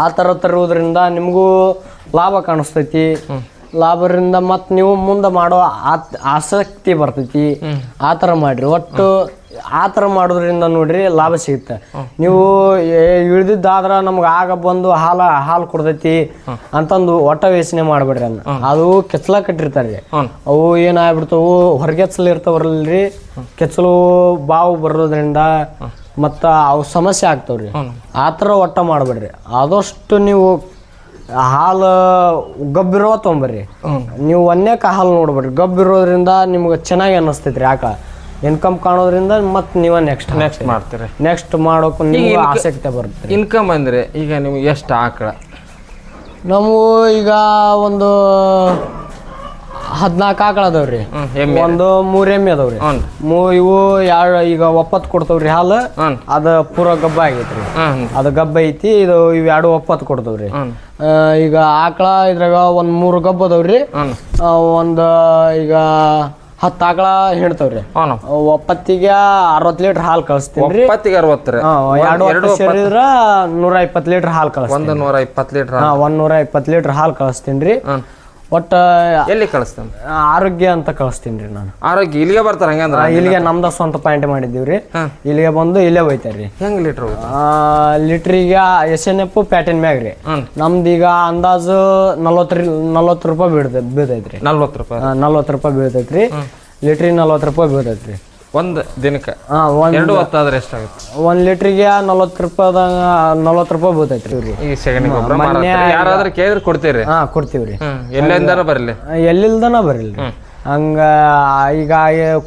ಆ ಥರ ತರುವುದರಿಂದ ನಿಮಗೂ ಲಾಭ ಕಾಣಿಸ್ತೈತಿ. ಲಾಭದಿಂದ ಮತ್ತು ನೀವು ಮುಂದೆ ಮಾಡೋ ಆಸಕ್ತಿ ಬರ್ತೈತಿ. ಆ ಥರ ಮಾಡ್ರಿ. ಒಟ್ಟು ಆ ಥರ ಮಾಡೋದ್ರಿಂದ ನೋಡ್ರಿ ಲಾಭ ಸಿಗುತ್ತೆ. ನೀವು ಇಳ್ದಿದ್ದಾದ್ರ ನಮ್ಗೆ ಆಗ ಬಂದು ಹಾಲು ಕೊಡ್ತೈತಿ ಅಂತಂದು ಒಟ್ಟ ಯೋಚನೆ ಮಾಡ್ಬೇಡ್ರಿ. ಅದು ಕೆಚ್ಚಲ ಕಟ್ಟಿರ್ತಾರ್ರಿ. ಅವು ಏನಾಗ್ಬಿಡ್ತಾವು, ಹೊರಗೆಚ್ಚಲು ಇರ್ತಾವಲ್ರಿ, ಕೆಚ್ಚಲು ಬಾವು ಬರೋದ್ರಿಂದ ಮತ್ತ ಅವು ಸಮಸ್ಯೆ ಆಗ್ತಾವ್ರಿ. ಆ ಥರ ಒಟ್ಟ ಮಾಡ್ಬೇಡ್ರಿ. ಆದಷ್ಟು ನೀವು ಹಾಲು ಗಬ್ಬಿರೋ ತೊಗೊಂಬರ್ರಿ. ನೀವು ಒಂದೇಕ ಹಾಲು ನೋಡ್ಬೇಡ್ರಿ. ಗಬ್ಬಿರೋದ್ರಿಂದ ನಿಮ್ಗೆ ಚೆನ್ನಾಗಿ ಅನ್ನಿಸ್ತೈತ್ರಿ. ಆಕಳ ಇನ್ಕಮ್ ಕಾಣೋದ್ರಿಂದ ಮತ್ತೆ ನೀವ ನೆಕ್ಸ್ಟ್ ಮಾಡ್ತೀರಿ. ನೆಕ್ಸ್ಟ್ ಮಾಡೋಕೆ ನಿಮ್ಗೆ ಆಸಕ್ತಿ ಬರುತ್ತೆ. ಇನ್ಕಮ್ ಅಂದ್ರೆ ಈಗ ನೀವು ಎಷ್ಟು ಆಕಳ? ನಾವು ಈಗ ಒಂದು 14 ಆಕಳ ಅದಾವ್ರಿ. ಒಂದು 3 ಎಮ್ಮೆ ಅದಾವ್ರಿ. ಇವು ಈಗ ಒಪ್ಪತ್ತು ಕೊಡ್ತಾವ್ರಿ ಹಾಲು. ಅದ ಪೂರ ಗಬ್ಬ ಆಗೈತ್ರಿ. ಅದು ಗಬ್ಬ ಐತಿ. ಇವು 2 ಒಪ್ಪತ್ತು ಕೊಡ್ತಾವ್ರಿ. ಈಗ ಆಕಳ ಇದ್ರಾಗ ಒಂದ್ 3 ಗಬ್ಬ ಅದಾವ್ರಿ. ಒಂದು ಈಗ 10 ಆಕಳ ಹಿಡ್ತಾವ್ರಿ. ಒಪ್ಪತ್ತಿಗೆ 60 ಲೀಟರ್ ಹಾಲು ಕಳಿಸ್ತೀನಿ. 2 ಸೇರಿದ್ರ 120 ಲೀಟರ್ ಹಾಲು ಕಳಿಸ್ತೀನಿ. 120 ಲೀಟರ್ ಹಾಲು ಕಳಿಸ್ತೀನಿ. ಒಟ್ಟ ಎಲ್ಲಿ ಕಳಿಸ್ತೇನೆ? ಆರೋಗ್ಯ ಅಂತ ಕಳಿಸ್ತೀನಿ ನಾನು. ಆರೋಗ್ಯ ಇಲ್ಲಿಗೆ ಬರ್ತಾರ? ಹಂಗಂದ್ರ ಇಲ್ಲಿಗೆ ನಮ್ದ ಸ್ವಂತ ಪಾಯಿಂಟ್ ಮಾಡಿದೀವ್ರಿ. ಇಲ್ಲಿಗೆ ಬಂದು ಇಲ್ಲೇ ಹೋಯ್ತಾರ್ರಿ. ಹೆಂಗ್ ಲೀಟರ್? ಲೀಟ್ರಿಗೆ SNF ಪ್ಯಾಟಿನ್ ಮ್ಯಾಗ್ರಿ. ನಮ್ದೀಗ ಅಂದಾಜು 40 ರೂಪಾಯಿ ಬೀಳ್ತೈತ್ರಿ. 40 ರೂಪಾಯಿ ಬೀಳ್ತೈತ್ರಿ. ಲೀಟ್ರಿಗೆ 40 ರೂಪಾಯಿ ಬೀಳ್ತೈತ್ರಿ. ಒಂದು ದಿನಕ್ಕೆ 2 ಹೊತ್ತಾದ್ರೆ ಎಷ್ಟಾಗುತ್ತೆ? 1 ಲೀಟ್ರಿಗೆ 40 ರೂಪಾಯಿ ಬೀಳ್ತೈತ್ರಿ. ಈ ಸೆಗಣಿ ಗೊಬ್ಬರ ಯಾರಾದ್ರೂ ಕೇಳಿದ್ರೆ ಕೊಡ್ತೀರಿ? ಕೊಡ್ತೀವ್ರಿ. ಎಲ್ಲಿಂದಾನ ಬರಲಿ? ಎಲ್ಲಿಲ್ದನ ಬರಲ್ರಿ. ಹಂಗ ಈಗ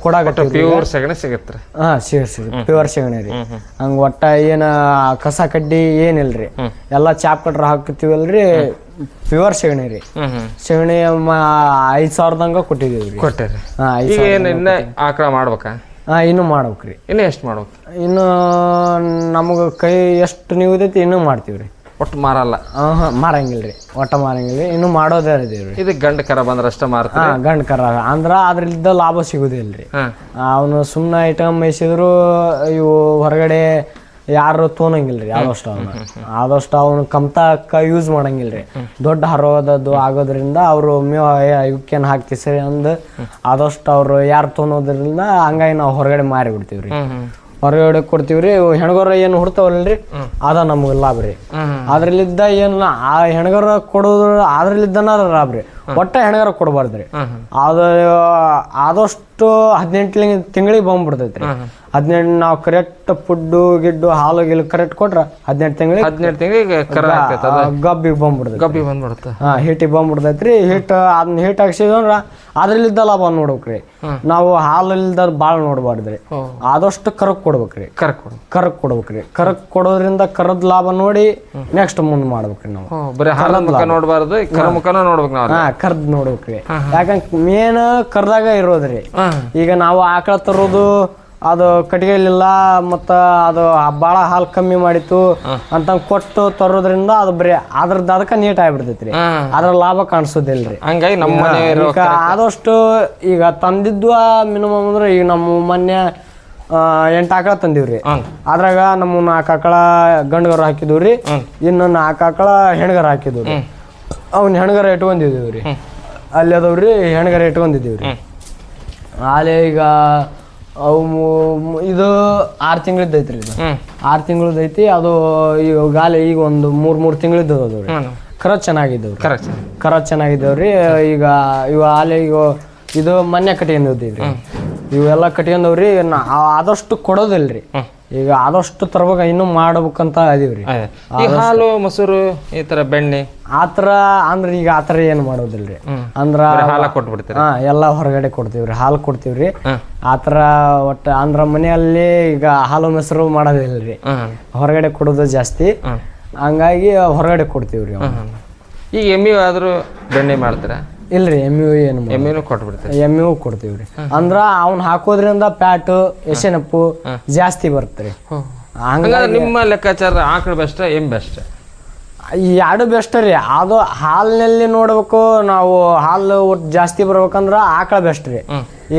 ಕೊಡಾಗಟ್ಟ ಪ್ಯೂರ್ ಸೆಗಣಿ ಸಿಗತ್ರಿ. ಸಿಗುತ್ತೆ ಪ್ಯೂರ್ ಸೆಗಣಿ ರೀ. ಹಂಗ ಒಟ್ಟ ಏನ ಕಸ ಕಡ್ಡಿ ಏನಿಲ್ರಿ. ಎಲ್ಲಾ ಚಾಪ್ ಕಟ್ರ ಹಾಕ್ತಿವಲ್ರಿ. ಪ್ಯೂರ್ ಸೆಗಣಿ ರೀ. ಸೆಗಣಿ 5,000ದಂಗ ಕೊಟ್ಟಿದೀವ್ರಿ. ಕೊಟ್ಟಿರಿ. ಇನ್ನ ಆಕಳ ಮಾಡ್ಬೇಕಾ? ಇನ್ನು ಮಾಡ್ಬೇಕ್ರಿ. ಇನ್ನು ಎಷ್ಟು ಮಾಡ್ಬೇಕು? ಇನ್ನು ನಮಗ ಕೈ ಎಷ್ಟು ನೀವುದೈತಿ ಇನ್ನು ಮಾಡ್ತೀವ್ರಿ. ಒಟ್ಟು ಮಾರಲ್ಲ? ಮಾರಂಗಿಲ್ರಿ. ಒಟ್ಟ ಮಾರಂಗಿಲ್ರಿ. ಇನ್ನು ಮಾಡೋದೇ ಇದೀವ್ರಿ. ಇದು ಗಂಡ ಕರ ಬಂದ್ರ ಅಷ್ಟ ಮಾರ್ತೀವಿ. ಗಂಡ ಕರ ಅಂದ್ರ ಅದ್ರಲ್ಲಿದ್ದ ಲಾಭ ಸಿಗುದಿಲ್ರಿ. ಅವನು ಸುಮ್ಮನೆ ಐಟಮ್ ಮೇಯಿಸಿದ್ರು ಇವು ಹೊರಗಡೆ ಯಾರು ತೋನಂಗಿಲ್ರಿ. ಆದಷ್ಟು ಅವನು ಕಮ್ತಾಕ ಯೂಸ್ ಮಾಡಂಗಿಲ್ರಿ. ದೊಡ್ಡ ಹರೋದದ್ದು ಆಗೋದ್ರಿಂದ ಅವರು ಇವಕ್ಕೇನು ಹಾಕ್ತಿ ಸರಿ ಅಂದ್ ಆದಷ್ಟು ಅವ್ರು ಯಾರು ತೊಗೊಳೋದ್ರಿಂದ ಹಂಗಾಗಿ ನಾವು ಹೊರಗಡೆ ಮಾರಿ ಬಿಡ್ತೀವ್ರಿ. ಹೊರಗಡೆ ಕೊಡ್ತೀವ್ರಿ. ಹೆಣ್ಗೊರ ಏನು ಹುಡ್ತಾವಲ್ರಿ ಅದ ನಮ್ಗೆ ಲಾಭ ರೀ. ಅದ್ರಲ್ಲಿದ್ದ ಏನು ಆ ಹೆಣ್ಗರ ಕೊಡೋದು ಅದ್ರಲ್ಲಿದ್ದನ ಲಾಭ ರೀ. ಒಟ್ಟ ಹೆಣ್ಗರ ಕೊಡಬಾರ್ದ್ರಿ. ಅದು ಆದಷ್ಟು 18 ತಿಂಗಳಿಗೆ ಬಂದ್ಬಿಡ್ತೈತ್ರಿ. 18 ನಾವು ಕರೆಕ್ಟ್ ಫುಡ್ಡು ಗಿಡ್ಡು ಹಾಲು ಗಿಲು ಕರೆಕ್ಟ್ ಕೊಟ್ರ 18 ತಿಂಗಳಿಗೆ ಗಬ್ಬಿಗೆ ಬಂದ್ಬಿಡ್ತೈತಿ. ಹೀಟಿಗೆ ಬಂದ್ಬಿಡ್ತೈತ್ರಿ. ಅದನ್ನ ಹೀಟ್ ಹಾಕ್ಸಿದ್ರ ಅದ್ರಲ್ಲಿದ್ದ ಲಾಭ ನೋಡ್ಬೇಕ್ರಿ. ನಾವು ಹಾಲಿಲ್ದ ಭಾಳ ನೋಡ್ಬಾರ್ದ್ರಿ. ಆದಷ್ಟು ಕರಕ್ ಕೊಡ್ಬೇಕ್ರಿ. ಕರಕ್ ಕೊಡ್ಬೇಕ್ರಿ. ಕರಕ್ ಕೊಡೋದ್ರಿಂದ ಕರದ ಲಾಭ ನೋಡಿ ನೆಕ್ಸ್ಟ್ ಮುಂದ್ ಮಾಡ್ಬೇಕ್ರಿ. ನಾವು ನೋಡ್ಬಾರ್ದು, ಕರ್ದ್ ನೋಡ್ಬೇಕ್ರಿ. ಯಾಕಂದ್ರೆ ಮೇನ್ ಕರ್ದಾಗ ಇರೋದ್ರಿ. ಈಗ ನಾವು ಆಕಳ ತರೋದು ಅದು ಕಟ್ಟಿಗೆಲಿಲ್ಲ ಮತ್ತ ಅದು ಬಾಳ ಹಾಲು ಕಮ್ಮಿ ಮಾಡಿತ್ತು ಅಂತ ಕೊಟ್ಟು ತರೋದ್ರಿಂದ ಅದು ಬರೀ ಅದ್ರದ್ದು ಅದಕ್ಕೆ ನೀಟ್ ಆಗಿಬಿಡ್ತೈತ್ರಿ. ಅದ್ರ ಲಾಭ ಕಾಣಿಸೋದಿಲ್ರಿ. ಹಂಗಾಗಿ ನಮ್ಮ ಆದಷ್ಟು ಈಗ ತಂದಿದ್ವ ಮಿನಿಮಮ್ ಅಂದ್ರೆ ಈಗ ನಮ್ಮ ಮೊನ್ನೆ 8 ಆಕಳ ತಂದಿವ್ರಿ. ಅದ್ರಾಗ ನಮ್ಮ 4 ಆಕಳ ಗಂಡುಗರ ಹಾಕಿದ್ವಿ. ಇನ್ನು 4 ಆಕಳ ಹೆಣ್ಗರ ಹಾಕಿದ್ವಿ. ಅವ್ನ ಹೆಣ್ಗರ ಇಟ್ಕೊಂಡಿದೀವ್ರಿ. ಅಲ್ಲಿ ಅದಾವ್ರಿ ಹೆಣ್ಗರ ಇಟ್ಕೊಂಡಿದೀವ್ರಿ. ಆಲೆ ಈಗ ಅವು ಇದು 6 ತಿಂಗಳಿದ್ದೈತ್ರಿ. ಇದು 6 ತಿಂಗಳದೈತಿ. ಅದು ಈಗ ಗಾಲಿ ಈಗ ಒಂದು 3 ತಿಂಗಳಿದ್ದು ಅದಾವ್ರಿ. ಕರ ಚೆನ್ನಾಗಿದ್ದಾವ್ರಿ. ಈಗ ಇವು ಆಲೆ ಈಗ ಇದು ಮೊನ್ನೆ ಕಟ್ಕೊಂಡಿದ್ದೀವ್ರಿ. ಇವೆಲ್ಲ ಕಟ್ಕೊಂಡವ್ರಿ. ಆದಷ್ಟು ಕೊಡೋದಿಲ್ರಿ. ಈಗ ಆದಷ್ಟು ತರ್ಬೇಕ ಇನ್ನೂ ಮಾಡ್ಬೇಕಂತ ಅದೀವ್ರಿ. ಹಾಲು ಮೊಸರು ಈ ತರ ಬೆಣ್ಣೆ ಆತರ ಅಂದ್ರೆ ಈಗ ಆತರ ಏನ್ ಮಾಡೋದಿಲ್ರಿ. ಅಂದ್ರ ಎಲ್ಲಾ ಹೊರಗಡೆ ಕೊಡ್ತೀವ್ರಿ. ಹಾಲು ಕೊಡ್ತೀವ್ರಿ. ಆತರ ಒಟ್ಟ ಅಂದ್ರ ಮನೆಯಲ್ಲಿ ಈಗ ಹಾಲು ಮೊಸರು ಮಾಡೋದಿಲ್ರಿ. ಹೊರಗಡೆ ಕೊಡೋದು ಜಾಸ್ತಿ. ಹಂಗಾಗಿ ಹೊರಗಡೆ ಕೊಡ್ತೀವಿ ರೀ. ಈಗ ಎಮ್ಮಿ ಆದರೂ ಬೆಣ್ಣೆ ಮಾಡ್ತೀರಾ? ಇಲ್ರಿ, ಎಮ್ಮಿ ಏನು ಎಮ್ಮಿನೂ ಕೊಟ್ಬಿಡ್ತೀರಿ? ಎಮ್ಮಿಗೂ ಕೊಡ್ತೀವಿ ರೀ. ಅಂದ್ರ ಅವ್ನ ಹಾಕೋದ್ರಿಂದ ಪ್ಯಾಟು ಎಸೆನಪ್ಪು ಜಾಸ್ತಿ ಬರುತ್ತೆ ರೀ. ಹಂಗಾದ್ರೆ ನಿಮ್ಮ ಲೆಕ್ಕಾಚಾರ ಆಕಳು ಬೆಸ್ಟ್ ಎಮ್ಮಿ ಬೆಸ್ಟ್? ಎರಡು ಬೆಸ್ಟ್ ರೀ. ಅದು ಹಾಲಿನಲ್ಲಿ ನೋಡ್ಬೇಕು ನಾವು, ಹಾಲು ಒಟ್ಟು ಜಾಸ್ತಿ ಬರ್ಬೇಕಂದ್ರ ಆಕಳ ಬೆಸ್ಟ್ ರೀ.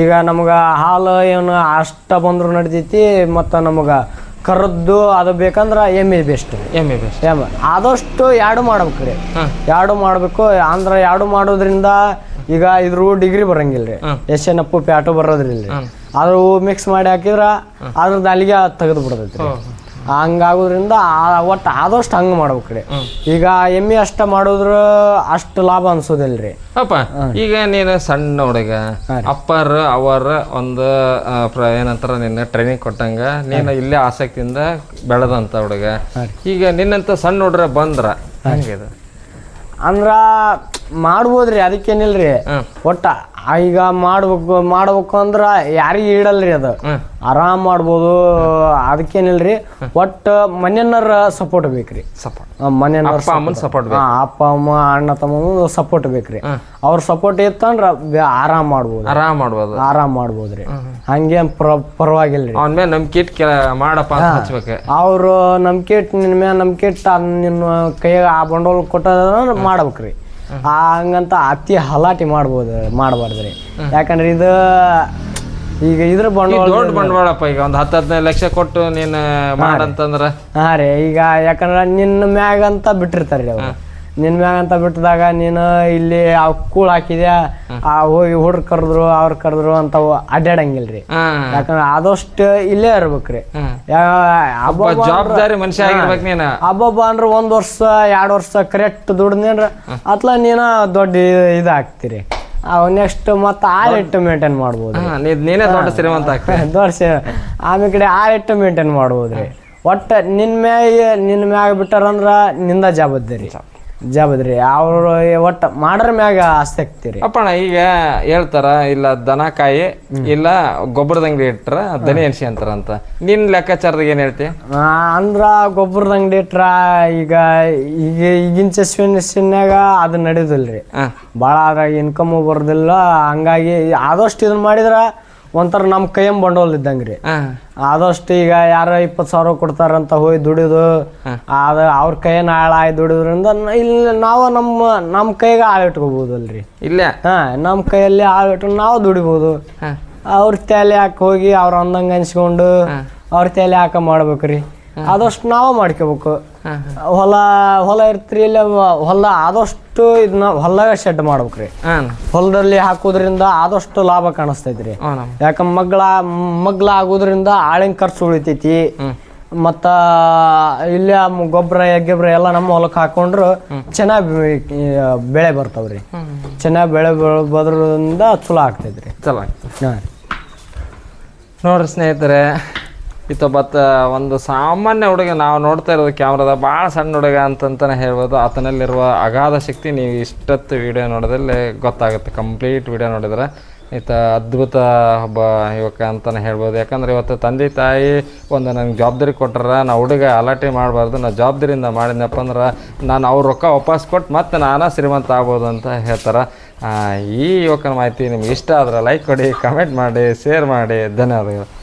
ಈಗ ನಮ್ಗೆ ಹಾಲು ಏನು ಅಷ್ಟ ಬಂದ್ರು ನಡಿತೈತಿ, ಮತ್ತು ನಮ್ಗೆ ಕರದ್ದು ಅದು ಬೇಕಂದ್ರ ಎಮ್ಮೆ ಬೆಸ್ಟ್ ರೀ. ಎಮ್ಮೆ ಬೆಸ್ಟ್. ಆದಷ್ಟು ಎರಡು ಮಾಡ್ಬೇಕು ರೀ. ಎರಡು ಮಾಡ್ಬೇಕು ಅಂದ್ರೆ ಎರಡು ಮಾಡೋದ್ರಿಂದ ಈಗ ಇದ್ರ ಡಿಗ್ರಿ ಬರಂಗಿಲ್ಲ ರೀ, ಎಸೆನಪ್ಪು ಪ್ಯಾಟು ಬರೋದ್ರಿಲ್ಲ ರೀ. ಅದು ಮಿಕ್ಸ್ ಮಾಡಿ ಹಾಕಿದ್ರ ಅದ್ರದ್ದು ಅಲ್ಲಿಗೆ ತೆಗೆದು ಬಿಡ್ತೈತಿ ರೀ. ಹಂಗಾಗೋದ್ರಿಂದ ಒಟ್ಟು ಆದಷ್ಟು ಹಂಗೆ ಮಾಡ್ಬೇಕ್ರಿ. ಈಗ ಎಮ್ಮೆ ಅಷ್ಟ ಮಾಡಿದ್ರ ಅಷ್ಟು ಲಾಭ ಅನ್ಸೋದಿಲ್ರಿ. ಅಪ್ಪ ಈಗ ನೀನು ಸಣ್ಣ ಹುಡುಗ, ಅಪ್ಪರ್ ಅವರ ಒಂದು ಏನಂತಾರ ನಿನ್ನ ಟ್ರೈನಿಂಗ್ ಕೊಟ್ಟಂಗ ನೀನು ಇಲ್ಲೇ ಆಸಕ್ತಿಯಿಂದ ಬೆಳೆದಂತ ಹುಡುಗ, ಈಗ ನಿನ್ನಂತ ಸಣ್ಣ ಹುಡ್ರ ಬಂದ್ರ ಹಂಗಿದೆ ಅಂದ್ರ ಮಾಡ್ಬೋದ್ರಿ, ಅದಕ್ಕೇನಿಲ್ರಿ. ಒಟ್ಟ ಈಗ ಮಾಡ್ಬೇಕು ಅಂದ್ರ ಯಾರಿಗ ಇಡಲ್ರಿ, ಅದು ಆರಾಮ್ ಮಾಡ್ಬೋದು, ಅದಕ್ಕೇನಿಲ್ರಿ. ಒಟ್ಟ ಮನೆಯವ್ರ ಸಪೋರ್ಟ್ ಬೇಕ್ರಿ. ಮನೆಯವ್ರ ಸಪೋರ್ಟ್, ಅಪ್ಪ ಅಮ್ಮ ಅಣ್ಣ ತಮ್ಮ ಸಪೋರ್ಟ್ ಬೇಕ್ರಿ. ಅವ್ರ ಸಪೋರ್ಟ್ ಇತ್ತಂದ್ರ ಆರಾಮ್ ಮಾಡ್ಬೋದ್ರಿ. ಹಂಗೇನ್ ಪರವಾಗಿಲ್ರಿ. ಅವನ ಮೇಲೆ ನಂಬಿಕೆ ಮಾಡಪ್ಪ ಹಚ್ಬೇಕು. ಅವ್ರು ನಂಬಿಕೆ ನಿನ್ ಮೇಲೆ ನಂಬಿಕೆ ನಿನ್ನ ಕೈಯಾಗ ಆ ಬಂಡವಾಳ ಕೊಟ್ಟ ಮಾಡ್ಬೇಕ್ರಿ. ಹಂಗಂತ ಅತಿ ಹಲಾಟಿ ಮಾಡಬಾರ್ದ್ರಿ. ಯಾಕಂದ್ರೆ ಇದು ಈಗ ಇದ್ರ ಬಂಡವಾಳ ದೊಡ್ಡ ಬಂಡವಾಳಪ್ಪ. ಈಗ ಒಂದು 10-15 ಲಕ್ಷ ಕೊಟ್ಟು ನೀನು ಮಾಡಂತಂದ್ರ ಹಾ ರೀ. ಈಗ ಯಾಕಂದ್ರ ನಿನ್ನ ಮ್ಯಾಗ ಅಂತ ಬಿಟ್ಟಿರ್ತಾರ್ರಿ ಅವ್ರು. ನಿನ್ ಮ್ಯಾಗ ಅಂತ ಬಿಟ್ಟದಾಗ ನೀನು ಇಲ್ಲಿ ಕೂಳ್ ಹಾಕಿದ್ಯಾ, ಹೋಗಿ ಹುಡ್ರು ಕರೆದ್ರು ಅವ್ರು ಕರೆದ್ರು ಅಂತ ಅಡ್ಡಾಡಂಗಿಲ್ರಿ. ಯಾಕಂದ್ರೆ ಆದಷ್ಟು ಇಲ್ಲೇ ಇರ್ಬೇಕ್ರಿ. ಜವಾಬ್ದಾರಿ ಮನುಷ್ಯ ಆಗಿರ್ಬೇಕು ನೀನು. ಹಬ್ಬ ಅಂದ್ರೆ 1 ವರ್ಷ 2 ವರ್ಷ ಕರೆಕ್ಟ್ ದುಡ್ದೇನ್ರ ಅತ್ಲ ನೀನ ದೊಡ್ಡ ಇದಾಗ್ತೀರಿ. ನೆಕ್ಸ್ಟ್ ಮತ್ತೆ ಆ ರೇಟ್ ಮೇಂಟೈನ್ ಮಾಡ್ಬೋದು. ನೀನೇ ದೊಡ್ಡ ಶ್ರೀಮಂತ ಆಮೇಲೆ ಕಡೆ ಆ ರೇಟ್ ಮೇಂಟೈನ್ ಮಾಡ್ಬೋದ್ರಿ. ಒಟ್ಟ ನಿನ್ನ ಮ್ಯಾಗ ಬಿಟ್ಟಾರಂದ್ರ ನಿಂದ ಜವಾಬ್ದಾರಿ ಅವ್ರು ಒಟ್ಟ ಮಾಡ್ರ ಮ್ಯಾಗ ಆಸಕ್ತಿ ರೀ. ಅಪ್ಪಣ ಈಗ ಹೇಳ್ತಾರ ಇಲ್ಲ ದನ ಕಾಯಿ ಇಲ್ಲ ಗೊಬ್ಬರದ ಅಂಗಡಿ ಇಟ್ರ ದನಿ ಎನ್ಸಿ ಅಂತಾರಂತ, ನಿನ್ ಲೆಕ್ಕಾಚಾರದಾಗ ಏನ್ ಹೇಳ್ತಿ? ಅಂದ್ರ ಗೊಬ್ಬರದ ಅಂಗಡಿ ಇಟ್ರ ಈಗಿನ ಸೆಸ್ನ್ಯಾಗ ಅದು ನಡೆಯುದಿಲ್ರಿ. ಭಾಳ ಅದ್ರಾಗ ಇನ್ಕಮ್ ಬರೋದಿಲ್ಲ. ಹಂಗಾಗಿ ಆದಷ್ಟು ಇದನ್ನ ಮಾಡಿದ್ರ ಒಂಥರ ನಮ್ಮ ಕೈಯಂ ಬಂಡವಾಳ ಇದ್ದಂಗ್ರಿ. ಆದಷ್ಟು ಈಗ ಯಾರ 20,000 ಕೊಡ್ತಾರಂತ ಹೋಗಿ ದುಡಿದು ಅದು ಅವ್ರ ಕೈಯನ್ನ ಹಾಳಾಗಿ ದುಡಿದ್ರಿಂದ ಇಲ್ಲಿ ನಾವು ನಮ್ಮ ಕೈಗೆ ಆಳು ಇಟ್ಕೋಬಹುದಲ್ರಿ. ಇಲ್ಲ ನಮ್ಮ ಕೈಯಲ್ಲಿ ಆಳು ಇಟ್ಟು ನಾವು ದುಡಿಬೋದು. ಅವ್ರ ತಲೆ ಹಾಕಿ ಹೋಗಿ ಅವ್ರ ಅಂದಂಗ ಅನ್ಸ್ಕೊಂಡು ಅವ್ರ ತಲೆ ಹಾಕ ಮಾಡ್ಬೇಕ್ರಿ. ಆದಷ್ಟು ನಾವು ಮಾಡ್ಕೋಬೇಕು. ಹೊಲ ಇರ್ತ್ರಿ, ಇಲ್ಲ ಹೊಲ ಆದಷ್ಟು ಇದನ್ನ ಹೊಲದಾಗ ಶೆಡ್ ಮಾಡ್ಬೇಕ್ರಿ. ಹೊಲದಲ್ಲಿ ಹಾಕೋದ್ರಿಂದ ಆದಷ್ಟು ಲಾಭ ಕಾಣಿಸ್ತೈತ್ರಿ. ಯಾಕಂದ್ರೆ ಮಗ್ಲ ಆಗೋದ್ರಿಂದ ಆಳಿನ ಖರ್ಚು ಉಳಿತೈತಿ. ಮತ್ತ ಇಲ್ಲಿ ಗೊಬ್ಬರ ಎಗ್ಗೊಬ್ಬರ ಎಲ್ಲ ನಮ್ಮ ಹೊಲಕ್ಕೆ ಹಾಕೊಂಡ್ರು ಚೆನ್ನಾಗಿ ಬೆಳೆ ಬರ್ತಾವ್ರಿ. ಚೆನ್ನಾಗಿ ಬೆಳೆ ಬರೋದ್ರಿಂದ ಚಲೋ ಆಗ್ತೈತ್ರಿ. ನೋಡ್ರಿ ಸ್ನೇಹಿತರೆ, ಒಂದು ಸಾಮಾನ್ಯ ಹುಡುಗ, ನಾವು ನೋಡ್ತಾ ಇರೋದು ಕ್ಯಾಮ್ರಾದ ಭಾಳ ಸಣ್ಣ ಹುಡುಗ ಅಂತಂತಾನೆ ಹೇಳ್ಬೋದು. ಆತನಲ್ಲಿರುವ ಅಗಾಧ ಶಕ್ತಿ ನೀವು ಇಷ್ಟೊತ್ತು ವಿಡಿಯೋ ನೋಡೋದ್ರಲ್ಲಿ ಗೊತ್ತಾಗುತ್ತೆ. ಕಂಪ್ಲೀಟ್ ವಿಡಿಯೋ ನೋಡಿದ್ರೆ ಅದ್ಭುತ ಒಬ್ಬ ಯುವಕ ಅಂತಲೇ ಹೇಳ್ಬೋದು. ಯಾಕಂದರೆ ಇವತ್ತು ತಂದೆ ತಾಯಿ ಒಂದು ನನಗೆ ಜವಾಬ್ದಾರಿ ಕೊಟ್ಟರೆ ನಾ ಹುಡುಗ ಅಲಾಟೆ ಮಾಡಬಾರ್ದು, ನಾ ಜವಾಬ್ದಾರಿಯಿಂದ ಮಾಡಿದ್ನಪ್ಪ ಅಂದ್ರೆ ನಾನು ಅವ್ರ ರೊಕ್ಕ ವಾಪಸ್ ಕೊಟ್ಟು ಮತ್ತೆ ನಾನು ಶ್ರೀಮಂತ ಆಗ್ಬೋದು ಅಂತ ಹೇಳ್ತಾರೆ. ಈ ಯುವಕನ ಮಾಹಿತಿ ನಿಮ್ಗೆ ಇಷ್ಟ ಆದ್ರೆ ಲೈಕ್ ಕೊಡಿ, ಕಮೆಂಟ್ ಮಾಡಿ, ಶೇರ್ ಮಾಡಿ. ಧನ್ಯವಾದಗಳು.